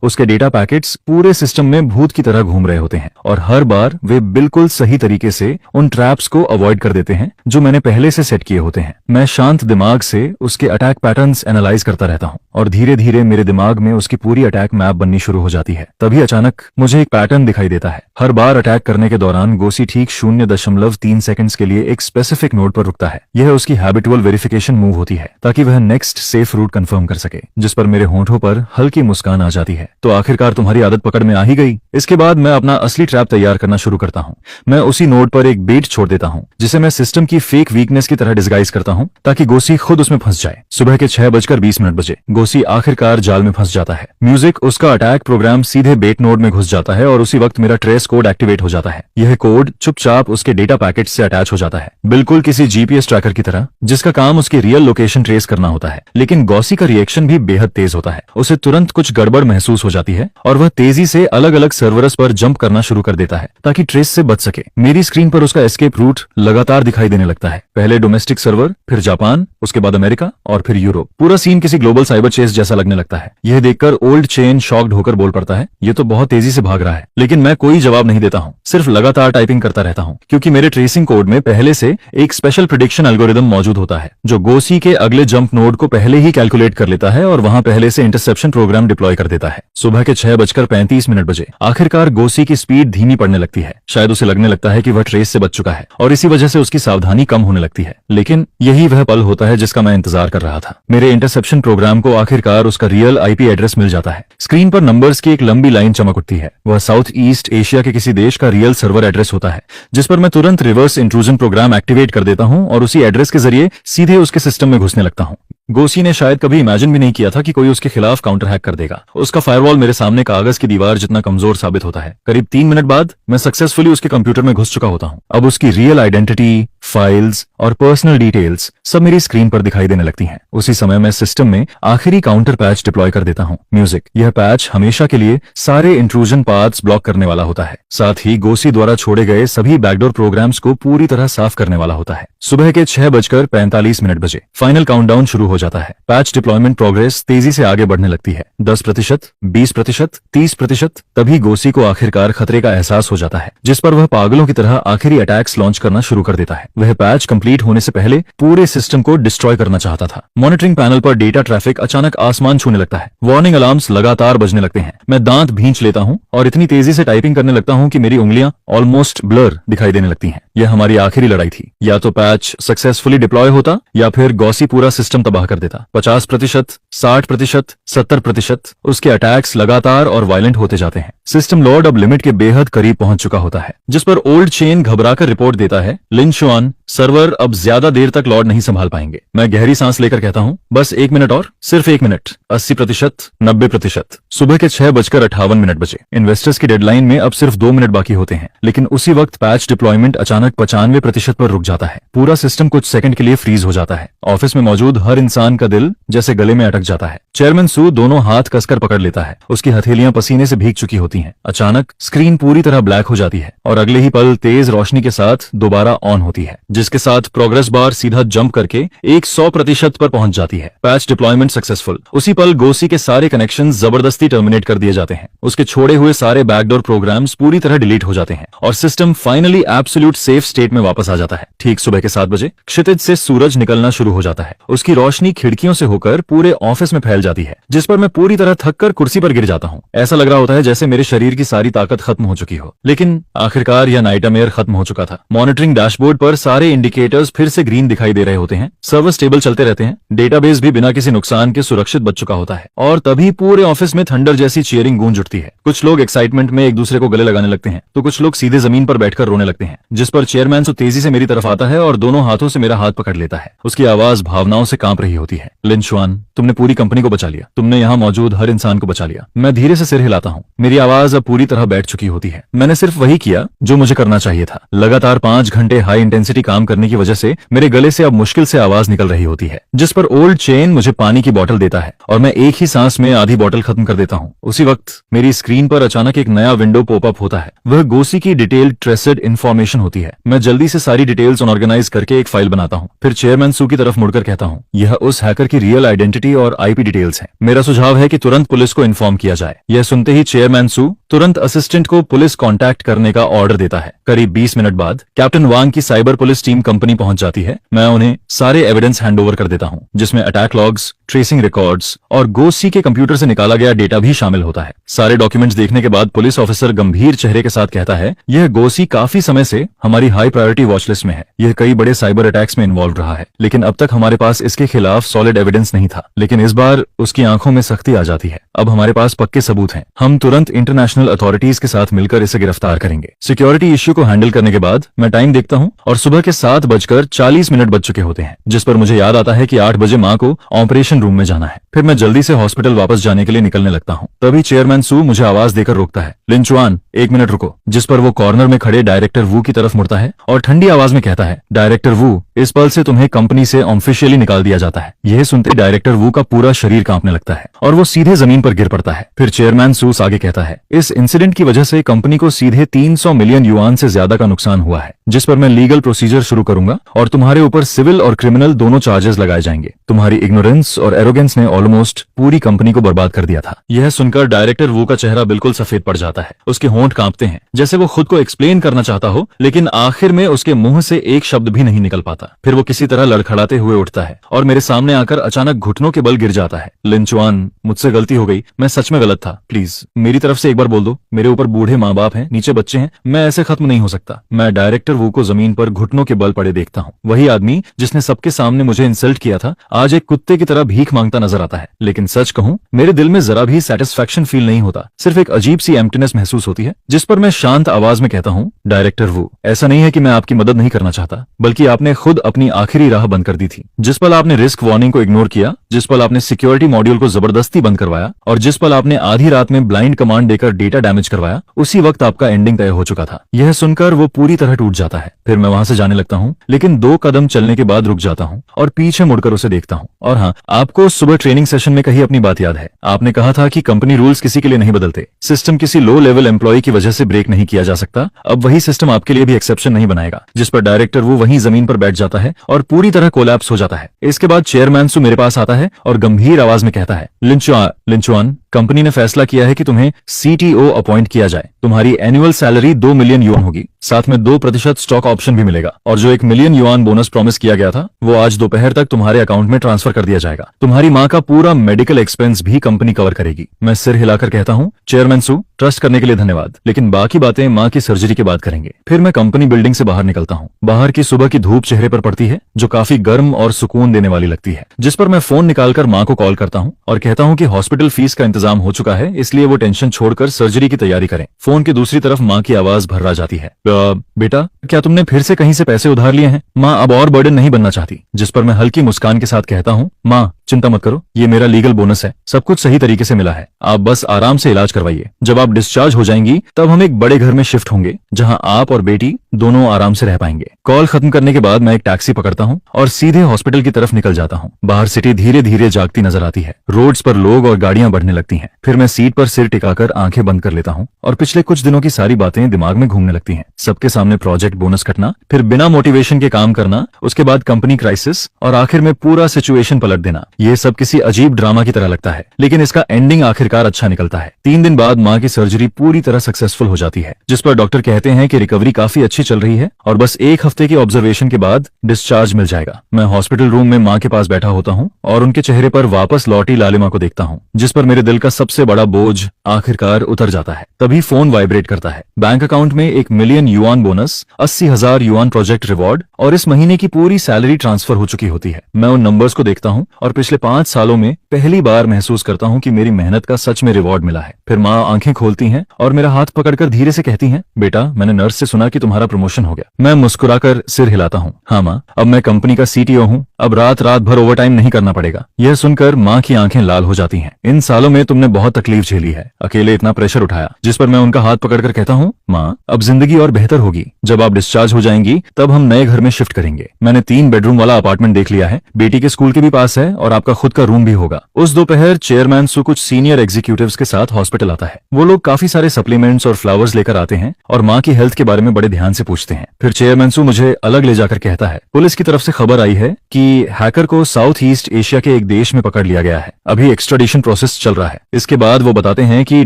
उसके डेटा पैकेट्स पूरे सिस्टम में भूत की तरह घूम रहे होते हैं और हर बार वे बिल्कुल सही तरीके से उन ट्रैप्स को अवॉइड कर देते हैं जो मैंने पहले से सेट किए होते हैं। मैं शांत दिमाग से उसके अटैक पैटर्न्स एनालाइज करता रहता हूँ और धीरे धीरे मेरे दिमाग में उसकी पूरी अटैक मैप बननी शुरू हो जाती है। तभी अचानक मुझे एक पैटर्न दिखाई देता है। हर बार अटैक करने के दौरान गोसी ठीक 0.3 सेकंड्स के लिए एक स्पेसिफिक नोड पर रुकता है। यह उसकी हैबिचुअल वेरिफिकेशन मूव होती है, ताकि वह नेक्स्ट सेफ रूट कंफर्म कर सके, जिस पर मेरे होंठों पर हल्की मुस्कान आ जाती है। तो आखिरकार तुम्हारी आदत पकड़ में आ ही गई। इसके बाद मैं अपना असली ट्रैप तैयार करना शुरू करता हूँ। मैं उसी नोड पर एक बेट छोड़ देता हूँ, जिसे मैं सिस्टम की फेक वीकनेस की तरह डिस्गाइज करता हूँ, ताकि गोसी खुद उसमें फंस जाए। सुबह के 6:20 बजे गोसी आखिरकार जाल में फंस जाता है। म्यूजिक उसका अटैक प्रोग्राम सीधे बेट नोड में घुस जाता है और उसी वक्त मेरा ट्रेस कोड एक्टिवेट हो जाता है। यह कोड चुपचाप उसके डेटा पैकेट से अटैच हो जाता है, बिल्कुल किसी जीपीएस ट्रैकर की तरह, जिसका काम उसकी रियल लोकेशन ट्रेस करना होता है। लेकिन गॉसी का रिएक्शन भी बेहद तेज होता है। उसे तुरंत कुछ गड़बड़ महसूस हो जाती है और वह तेजी से अलग अलग सर्वर्स पर जंप करना शुरू कर देता है, ताकि ट्रेस से बच सके। मेरी स्क्रीन पर उसका एस्केप रूट लगातार दिखाई देने लगता है। पहले डोमेस्टिक सर्वर, फिर जापान, उसके बाद अमेरिका और फिर यूरोप। पूरा सीन किसी ग्लोबल साइबर चेस जैसा लगने लगता है। यह देखकर ओल्ड चेन चेन शॉक्ड होकर बोल पड़ता है, ये तो बहुत तेजी से भाग रहा है। लेकिन मैं कोई जवाब नहीं देता हूँ, सिर्फ लगातार टाइपिंग करता रहता हूँ, क्योंकि मेरे ट्रेसिंग कोड में पहले से एक स्पेशल प्रिडिक्शन एल्गोरिदम मौजूद होता है जो गोसी के अगले जंप नोड को पहले ही कैलकुलेट कर लेता है और वहां पहले से इंटरसेप्शन प्रोग्राम डिप्लॉय कर देता है। सुबह के 6:35 बजे आखिरकार गोसी की स्पीड धीमी पड़ने लगती है। शायद उसे लगने लगता है कि वह ट्रेस से बच चुका है और इसी वजह से उसकी सावधानी कम होने लगती है। लेकिन यही वह पल होता है जिसका मैं इंतजार कर रहा था। मेरे इंटरसेप्शन प्रोग्राम को आखिरकार उसका रियल आईपी एड्रेस मिल जाता है। स्क्रीन पर नंबर्स की एक लंबी लाइन चमक उठती है। वह साउथ ईस्ट एशिया के किसी देश का रियल सर्वर एड्रेस होता है, जिस पर मैं तुरंत रिवर्स इंट्रूजन प्रोग्राम एक्टिवेट कर देता हूं और उसी एड्रेस के जरिए सीधे उसके सिस्टम में घुसने लगता हूं। गोसी ने शायद कभी इमेजिन भी नहीं किया था कि कोई उसके खिलाफ काउंटर हैक कर देगा। उसका फायरवॉल मेरे सामने कागज की दीवार जितना कमजोर साबित होता है। करीब 3 मिनट बाद मैं सक्सेसफुली उसके कंप्यूटर में घुस चुका होता हूं। अब उसकी रियल आइडेंटिटी, फाइल्स और पर्सनल डिटेल्स सब मेरी स्क्रीन पर दिखाई देने लगती हैं। उसी समय मैं सिस्टम में आखिरी काउंटर पैच डिप्लॉय कर देता हूं। म्यूजिक। यह पैच हमेशा के लिए सारे इंट्रूजन पाथ्स ब्लॉक करने वाला होता है, साथ ही गोसी द्वारा छोड़े गए सभी बैकडोर प्रोग्राम्स को पूरी तरह साफ करने वाला होता है। सुबह के 6:45 बजे फाइनल काउंटडाउन शुरू हो जाता है। पैच डिप्लॉयमेंट प्रोग्रेस तेजी से आगे बढ़ने लगती है। 10%, 20%, 30%। तभी गोसी को आखिरकार खतरे का एहसास हो जाता है, जिस पर वह पागलों की तरह आखिरी अटैक्स लॉन्च करना शुरू कर देता है। वह पैच कंप्लीट होने से पहले पूरे सिस्टम को डिस्ट्रॉय करना चाहता था। मॉनिटरिंग पैनल पर डेटा ट्रैफिक अचानक आसमान छूने लगता है। वार्निंग अलार्म्स लगातार बजने लगते हैं। मैं दांत भींच लेता हूं और इतनी तेजी से टाइपिंग करने लगता हूं कि मेरी उंगलियां ऑलमोस्ट ब्लर दिखाई देने लगती हैं। यह हमारी आखिरी लड़ाई थी। या तो पैच सक्सेसफुली डिप्लॉय होता या फिर गॉसी पूरा सिस्टम तबाह कर देता। 50%, 60%, 70%। उसके अटैक्स लगातार और वायलेंट होते जाते हैं। सिस्टम लॉर्ड अब लिमिट के बेहद करीब पहुंच चुका होता है, जिस पर ओल्ड चेन घबराकर रिपोर्ट देता है, लिन शुआन, सर्वर अब ज्यादा देर तक लॉर्ड नहीं संभाल पाएंगे। मैं गहरी सांस लेकर कहता हूं, बस 1 मिनट और, सिर्फ 1 मिनट। 80%, 90%। सुबह के 6:58 बजे इन्वेस्टर्स की डेडलाइन में अब सिर्फ 2 मिनट बाकी होते हैं, लेकिन उसी वक्त पैच डिप्लॉयमेंट अचानक 95% पर रुक जाता है। पूरा सिस्टम कुछ सेकंड के लिए फ्रीज हो जाता है। ऑफिस में मौजूद हर इंसान का दिल जैसे गले में अटक जाता है। चेयरमैन सू दोनों हाथ कसकर पकड़ लेता है। उसकी हथेलियां पसीने से भीग चुकी होती हैं। अचानक स्क्रीन पूरी तरह ब्लैक हो जाती है और अगले ही पल तेज रोशनी के साथ दोबारा ऑन होती है, जिसके साथ प्रोग्रेस बार सीधा जंप करके 100% पर पहुंच जाती है। Patch deployment successful. उसी पल गोसी के सारे कनेक्शन जबरदस्ती टर्मिनेट कर दिए जाते हैं। उसके छोड़े हुए सारे बैकडोर प्रोग्राम्स पूरी तरह डिलीट हो जाते हैं और system finally absolute safe state में वापस आ जाता है। ठीक सुबह के 7 बजे क्षितिज से सूरज निकलना शुरू हो जाता है। उसकी रोशनी खिड़कियों से होकर पूरे ऑफिस में फैल जाती है, जिस पर मैं पूरी तरह थककर कुर्सी पर गिर जाता हूँ। ऐसा लग रहा होता है जैसे मेरे शरीर की सारी ताकत खत्म हो चुकी हो। लेकिन आखिरकार यह नाइटमेयर खत्म हो चुका था। मॉनिटरिंग डैशबोर्ड पर सारे इंडिकेटर्स फिर से ग्रीन दिखाई दे रहे होते हैं। सर्वर स्टेबल चलते रहते हैं। डेटाबेस भी बिना किसी नुकसान के सुरक्षित बच चुका होता है। और तभी पूरे ऑफिस में थंडर जैसी चीयरिंग गूंज उठती है। कुछ लोग एक्साइटमेंट में एक दूसरे को गले लगाने लगते हैं, तो कुछ लोग सीधे जमीन पर बैठकर रोने लगते हैं, जिस पर चेयरमैन सो तेजी से मेरी तरफ आता है और दोनों हाथों से मेरा हाथ पकड़ लेता है। उसकी आवाज भावनाओं से कांप रही होती है। लिन शुआन, तुमने पूरी कंपनी को बचा लिया। तुमने यहाँ मौजूद हर इंसान को बचा लिया। मैं धीरे से सिर हिलाता हूँ। मेरी आवाज अब पूरी तरह बैठ चुकी होती है। मैंने सिर्फ वही किया जो मुझे करना चाहिए था। लगातार 5 घंटे हाई इंटेंसिटी काम करने की वजह से मेरे गले से अब मुश्किल से आवाज निकल रही होती है, जिस पर ओल्ड चेन मुझे पानी की बोतल देता है और मैं एक ही सांस में आधी बोतल खत्म कर देता हूँ। उसी वक्त मेरी स्क्रीन पर अचानक एक नया विंडो पॉपअप होता है। वह गोसी की डिटेल्ड ट्रेसेड इन्फॉर्मेशन होती है। मैं जल्दी से सारी डिटेल्स ऑर्गेनाइज करके एक फाइल बनाता हूँ। फिर चेयरमैन सू की तरफ मुड़कर कहता हूँ, यह उस हैकर की रियल आइडेंटिटी और आईपी डिटेल्स है। मेरा सुझाव है कि तुरंत पुलिस को इन्फॉर्म किया जाए। यह सुनते ही चेयरमैन सू तुरंत असिस्टेंट को पुलिस कांटेक्ट करने का ऑर्डर देता है। करीब 20 मिनट बाद कैप्टन वांग की साइबर पुलिस टीम कंपनी पहुंच जाती है। मैं उन्हें सारे एविडेंस हैंडओवर कर देता हूं, जिसमें अटैक लॉग्स, ट्रेसिंग रिकॉर्ड्स और गोसी के कंप्यूटर से निकाला गया डेटा भी शामिल होता है। सारे डॉक्यूमेंट्स देखने के बाद पुलिस ऑफिसर गंभीर चेहरे के साथ कहता है, यह गोसी काफी समय से हमारी हाई प्रायोरिटी वॉच लिस्ट में है। यह कई बड़े साइबर अटैक्स में इन्वॉल्व रहा है, लेकिन अब तक हमारे पास इसके खिलाफ सॉलिड एविडेंस नहीं था। लेकिन इस बार उसकी आंखों में सख्ती आ जाती है। अब हमारे पास पक्के सबूत हैं। हम तुरंत इंटरनेशनल अथॉरिटीज के साथ मिलकर इसे गिरफ्तार करेंगे। सिक्योरिटी इश्यू को हैंडल करने के बाद मैं टाइम देखता हूं और सुबह के 7:40 बज चुके होते हैं, जिस पर मुझे याद आता है कि 8 बजे माँ को ऑपरेशन रूम में जाना है। फिर मैं जल्दी से हॉस्पिटल वापस जाने के लिए निकलने लगता हूँ। तभी चेयरमैन सू मुझे आवाज देकर रोकता है, लिन शुआन, 1 मिनट रुको। जिस पर वो कॉर्नर में खड़े डायरेक्टर वू की तरफ मुड़ता है और ठंडी आवाज में कहता है, डायरेक्टर वू, इस पल से तुम्हें कंपनी से ऑफिशियली निकाल दिया जाता है। यह सुनते डायरेक्टर वू का पूरा शरीर कांपने लगता है और वो सीधे जमीन पर गिर पड़ता है। फिर चेयरमैन सूस आगे कहता है, इस इंसिडेंट की वजह से कंपनी को सीधे 300 मिलियन युआन से ज्यादा का नुकसान हुआ है, जिस पर मैं लीगल प्रोसीजर शुरू करूंगा और तुम्हारे ऊपर सिविल और क्रिमिनल दोनों चार्जेस लगाए जाएंगे। तुम्हारी इग्नोरेंस और एरोगेंस ने ऑलमोस्ट पूरी कंपनी को बर्बाद कर दिया था। यह सुनकर डायरेक्टर वू का चेहरा बिल्कुल सफेद पड़ जाता है। उसके होंठ कांपते हैं, जैसे वो खुद को एक्सप्लेन करना चाहता हो, लेकिन आखिर में उसके मुंह से एक शब्द भी नहीं निकल पाता। फिर वो किसी तरह लड़खड़ाते हुए उठता है और मेरे सामने आकर अचानक घुटनों के बल गिर जाता है। लिन चुआन, मुझसे गलती हो गई, मैं सच में गलत था। प्लीज मेरी तरफ से एक बार बोल दो। मेरे ऊपर बूढ़े माँ बाप हैं, नीचे बच्चे हैं, मैं ऐसे खत्म नहीं हो सकता। मैं डायरेक्टर वू को जमीन पर घुटनों के बल पड़े देखता हूँ। वही आदमी जिसने सबके सामने मुझे इंसल्ट किया था, आज एक कुत्ते की तरह भीख मांगता नजर आता है। लेकिन सच कहूं, मेरे दिल में जरा भी सेटिस्फैक्शन फील नहीं होता, सिर्फ एक अजीब सी एम्प्टीनेस महसूस होती है। जिस पर मैं शांत आवाज में कहता हूँ, डायरेक्टर वू, ऐसा नहीं है कि मैं आपकी मदद नहीं करना चाहता, बल्कि आपने खुद अपनी आखिरी राह बंद कर दी थी। जिस पल आपने रिस्क वार्निंग को इग्नोर किया, जिस पल आपने सिक्योरिटी मॉड्यूल को जबरदस्ती बंद करवाया और जिस पल आपने आधी रात में ब्लाइंड कमांड देकर डेटा डैमेज करवाया, उसी वक्त आपका एंडिंग तय हो चुका था। यह सुनकर वो पूरी तरह टूट जाता है। फिर मैं वहां से जाने लगता हूँ, लेकिन 2 कदम चलने के बाद रुक जाता हूँ और पीछे मुड़कर उसे देखता हूँ। और हाँ, आपको सुबह ट्रेनिंग सेशन में कही अपनी बात याद है। आपने कहा था कि कंपनी रूल्स किसी के लिए नहीं बदलते, सिस्टम किसी लो लेवल एम्प्लॉय की वजह से ब्रेक नहीं किया जा सकता। अब वही सिस्टम आपके लिए भी एक्सेप्शन नहीं बनाएगा। जिस पर डायरेक्टर वो वहीं जमीन पर बैठ जाता है और पूरी तरह कोलैप्स हो जाता है। इसके बाद चेयरमैन सु मेरे पास आता है और गंभीर आवाज में कहता है, लिंचुआन, कंपनी ने फैसला किया है कि तुम्हें सीटीओ अपॉइंट किया जाए। तुम्हारी एनुअल सैलरी 2 मिलियन युआन होगी, साथ में 2% स्टॉक ऑप्शन भी मिलेगा और जो 1 मिलियन युआन बोनस प्रॉमिस किया गया था, वो आज दोपहर तक तुम्हारे अकाउंट में ट्रांसफर कर दिया जाएगा। तुम्हारी माँ का पूरा मेडिकल एक्सपेंस भी कंपनी कवर करेगी। मैं सिर हिलाकर कहता हूँ, चेयरमैन सु, ट्रस्ट करने के लिए धन्यवाद, लेकिन बाकी बातें माँ की सर्जरी के बाद करेंगे। फिर मैं कंपनी बिल्डिंग से बाहर निकलता हूँ। बाहर की सुबह की धूप चेहरे पर पड़ती है, जो काफी गर्म और सुकून देने वाली लगती है। जिस पर मैं फोन निकालकर माँ को कॉल करता हूँ और कहता हूँ कि हॉस्पिटल फीस का इंतजाम हो चुका है, इसलिए वो टेंशन छोड़कर सर्जरी की तैयारी करें। फोन की दूसरी तरफ माँ की आवाज भर्रा जाती है, बेटा, क्या तुमने फिर से कहीं से पैसे उधार लिए हैं? माँ अब और बर्डन नहीं बनना चाहती। जिस पर मैं हल्की मुस्कान के साथ कहता हूँ, माँ चिंता मत करो, ये मेरा लीगल बोनस है, सब कुछ सही तरीके से मिला है। आप बस आराम से इलाज करवाइए। जब आप डिस्चार्ज हो जाएंगी, तब हम एक बड़े घर में शिफ्ट होंगे, जहां आप और बेटी दोनों आराम से रह पाएंगे। कॉल खत्म करने के बाद मैं एक टैक्सी पकड़ता हूं और सीधे हॉस्पिटल की तरफ निकल जाता हूं। बाहर सिटी धीरे धीरे जागती नजर आती है। रोड्स पर लोग और गाड़ियां बढ़ने लगती हैं। फिर मैं सीट पर सिर टिकाकर आंखें बंद कर लेता हूं और पिछले कुछ दिनों की सारी बातें दिमाग में घूमने लगती हैं। सबके सामने प्रोजेक्ट बोनस कटना, फिर बिना मोटिवेशन के काम करना, उसके बाद कंपनी क्राइसिस और आखिर में पूरा सिचुएशन पलट देना। ये सब किसी अजीब ड्रामा की तरह लगता है, लेकिन इसका एंडिंग आखिरकार अच्छा निकलता है। 3 दिन बाद माँ की सर्जरी पूरी तरह सक्सेसफुल हो जाती है, जिस पर डॉक्टर कहते हैं कि रिकवरी काफी अच्छी चल रही है और बस 1 हफ्ते की ऑब्जर्वेशन के बाद डिस्चार्ज मिल जाएगा। मैं हॉस्पिटल रूम में माँ के पास बैठा होता हूँ और उनके चेहरे पर वापस लौटी लालिमा को देखता हूँ, जिस पर मेरे दिल का सबसे बड़ा बोझ आखिरकार उतर जाता है। तभी फोन वाइब्रेट करता है। बैंक अकाउंट में 1 million yuan bonus, 80,000 yuan project reward और इस महीने की पूरी सैलरी ट्रांसफर हो चुकी होती है। मैं उन नंबर्स को देखता हूँ और पिछले 5 सालों में पहली बार महसूस करता हूँ कि मेरी मेहनत का सच में रिवॉर्ड मिला है। फिर माँ आंखें खोलती हैं और मेरा हाथ पकड़कर धीरे से कहती हैं, बेटा, मैंने नर्स से सुना कि तुम्हारा प्रमोशन हो गया। मैं मुस्कुराकर सिर हिलाता हूँ, हाँ माँ, अब मैं कंपनी का सीटीओ हूँ, अब रात भर ओवरटाइम नहीं करना पड़ेगा। यह सुनकर माँ की आंखें लाल हो जाती हैं। इन सालों में तुमने बहुत तकलीफ झेली है, अकेले इतना प्रेशर उठाया। जिस पर मैं उनका हाथ पकड़कर कहता हूँ, माँ, अब जिंदगी और बेहतर होगी। जब आप डिस्चार्ज हो जाएंगी, तब हम नए घर में शिफ्ट करेंगे। मैंने 3 बेडरूम वाला अपार्टमेंट देख लिया है, बेटी के स्कूल के भी पास है और आपका खुद का रूम भी होगा। उस दोपहर चेयरमैन सु कुछ सीनियर एग्जीक्यूटिव्स के साथ हॉस्पिटल आता है। वो लोग काफी सारे सप्लीमेंट्स और फ्लावर्स लेकर आते हैं और माँ की हेल्थ के बारे में बड़े ध्यान से पूछते हैं। फिर चेयरमैन सु मुझे अलग ले जाकर कहता है, पुलिस की तरफ से खबर आई है कि हैकर को साउथ ईस्ट एशिया के एक देश में पकड़ लिया गया है। अभी एक्स्ट्राडिशन प्रोसेस चल रहा है। इसके बाद वो बताते हैं कि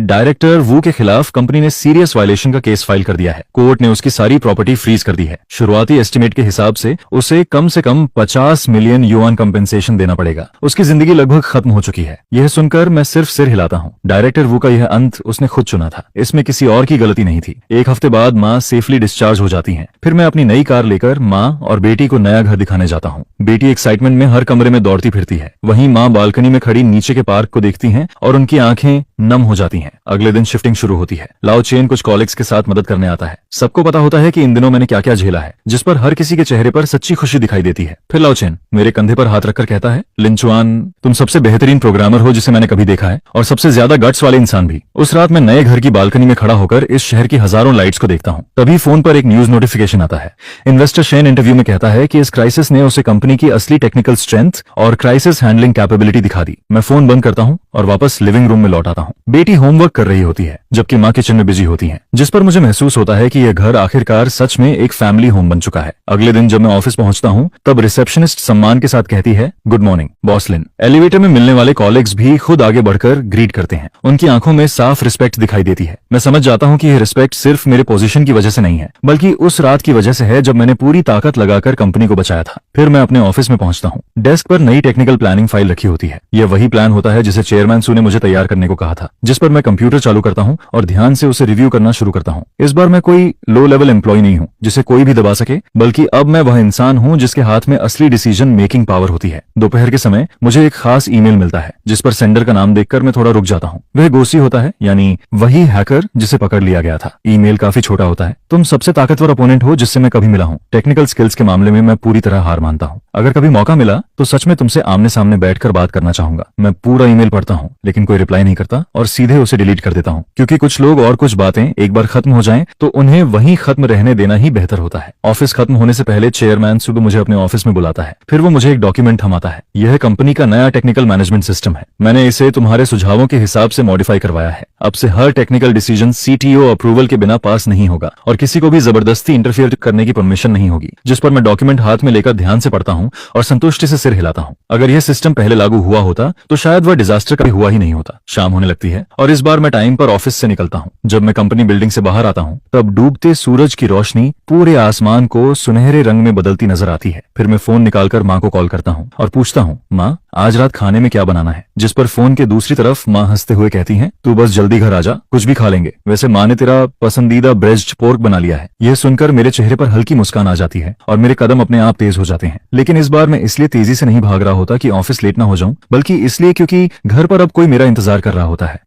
डायरेक्टर वू के खिलाफ कंपनी ने सीरियस वायलेशन का केस फाइल कर दिया है। कोर्ट ने उसकी सारी प्रॉपर्टी फ्रीज कर दी है। शुरुआती एस्टिमेट के हिसाब से उसे कम से कम 50 मिलियन युआन कंपेंसेशन देना पड़ेगा। उसकी जिंदगी लगभग खत्म हो चुकी है। यह सुनकर मैं सिर्फ सिर हिलाता हूँ। डायरेक्टर वू का यह अंत उसने खुद चुना था, इसमें किसी और की गलती नहीं थी। 1 हफ्ते बाद माँ सेफली डिस्चार्ज हो जाती हैं। फिर मैं अपनी नई कार लेकर माँ और बेटी को नया घर दिखाने जाता हूँ। बेटी एक्साइटमेंट में हर कमरे में दौड़ती फिरती है। वहीं माँ बालकनी में खड़ी नीचे के पार्क को देखती हैं और उनकी आंखें नम हो जाती हैं। अगले दिन शिफ्टिंग शुरू होती है। लाओ चेन कुछ कॉलिग्स के साथ मदद करने आता है। सबको पता होता है कि इन दिनों मैंने क्या क्या झेला है, जिस पर हर किसी के चेहरे पर सच्ची खुशी दिखाई देती है। फिर लाओ चेन मेरे कंधे पर हाथ रखकर कहता है, लिंचुआन जुआन, तुम सबसे बेहतरीन प्रोग्रामर हो जिसे मैंने कभी देखा है, और सबसे ज्यादा गट्स वाले इंसान भी। उस रात मैं नए घर की बालकनी में खड़ा होकर इस शहर की हजारों लाइट्स को देखता हूँ। तभी फोन पर एक न्यूज नोटिफिकेशन आता है। इन्वेस्टर शेन इंटरव्यू में कहता है कि इस क्राइसिस ने उसे कंपनी की असली टेक्निकल स्ट्रेंथ और क्राइसिस हैंडलिंग कैपेबिलिटी दिखा दी। मैं फोन बंद करता हूँ और वापस लिविंग रूम में लौट आता हूँ। बेटी होमवर्क कर रही होती है जबकि माँ किचन में बिजी होती है, जिस पर मुझे महसूस होता है कि यह घर आखिरकार सच में एक फैमिली होम बन चुका है। अगले दिन जब मैं ऑफिस पहुंचता हूं तब रिसेप्शनिस्ट सम्मान के साथ कहती है, गुड मॉर्निंग बॉस लिन। एलिवेटर में मिलने वाले कॉलीग्स भी खुद आगे बढ़कर ग्रीट करते हैं। उनकी आंखों में साफ रिस्पेक्ट दिखाई देती है। मैं समझ जाता हूं कि यह रिस्पेक्ट सिर्फ मेरे पोजीशन की वजह से नहीं है, बल्कि उस रात की वजह से है जब मैंने पूरी ताकत लगाकर कंपनी को बचाया था। फिर मैं अपने ऑफिस में पहुंचता हूं। डेस्क पर नई टेक्निकल प्लानिंग फाइल रखी होती है। यह वही प्लान होता है जिसे चेयरमैन सू ने मुझे तैयार करने को कहा था, जिस पर मैं कंप्यूटर चालू करता हूं और ध्यान से उसे रिव्यू करना शुरू करता हूं। इस बार मैं कोई लो लेवल एम्प्लॉय नहीं हूं जिसे कोई भी दबा सके, बल्कि अब मैं वह इंसान हूं जिसके हाथ में असली डिसीजन मेकिंग पावर होती है। दोपहर के समय मुझे एक खास ईमेल मिलता है जिस पर सेंडर का नाम देखकर मैं थोड़ा रुक जाता हूं। वह गोसी होता है, यानी वही हैकर जिसे पकड़ लिया गया था। ईमेल काफी छोटा होता है। तुम सबसे ताकतवर अपोनेंट हो जिससे मैं कभी मिला हूं। टेक्निकल स्किल्स के मामले में मैं पूरी तरह हार मानता हूं। अगर कभी मौका मिला तो सच में तुमसे आमने सामने बैठकर बात करना चाहूंगा। मैं पूरा ईमेल पढ़ता हूं लेकिन कोई रिप्लाई नहीं करता और सीधे उसे डिलीट कर देता हूं, क्योंकि कुछ लोग और कुछ बातें एक बार खत्म हो जाएं तो उन्हें वहीं खत्म रहने देना ही बेहतर होता है। ऑफिस खत्म होने से पहले चेयरमैन सुबह मुझे अपने ऑफिस में बुलाता है। फिर वो मुझे एक डॉक्यूमेंट थमाता है। यह कंपनी का नया टेक्निकल मैनेजमेंट सिस्टम है। मैंने इसे तुम्हारे सुझावों के हिसाब से मॉडिफाई करवाया है। अब से हर टेक्निकल डिसीजन सीटीओ अप्रूवल के बिना पास नहीं होगा और किसी को भी जबरदस्ती इंटरफियर करने की परमिशन नहीं होगी। जिस पर मैं डॉक्यूमेंट हाथ में लेकर ध्यान से पढ़ता हूँ और संतुष्टि से सिर हिलाता हूँ। अगर यह सिस्टम पहले लागू हुआ होता तो शायद वह डिजास्टर कभी हुआ ही नहीं होता। शाम होने लगती है और इस बार मैं टाइम पर ऑफिस से निकलता हूँ। जब मैं कंपनी बिल्डिंग से बाहर आता हूँ तब डूबते सूरज की रोशनी पूरे आसमान को सुनहरे रंग में बदलती नजर आती है। फिर मैं फोन निकालकर माँ को कॉल करता हूँ और पूछता हूँ, माँ आज रात खाने में क्या बनाना है? जिस पर फोन के दूसरी तरफ माँ हंसते हुए कहती हैं, तू बस जल्दी घर आ जा, कुछ भी खा लेंगे। वैसे माँ ने तेरा पसंदीदा ब्रेस्ट पोर्क बना लिया है। यह सुनकर मेरे चेहरे पर हल्की मुस्कान आ जाती है और मेरे कदम अपने आप तेज हो जाते हैं। लेकिन इस बार मैं इसलिए तेजी से नहीं भाग रहा होता कि ऑफिस लेट ना हो जाऊं, बल्कि इसलिए क्योंकि घर पर अब कोई मेरा इंतजार कर रहा होता है।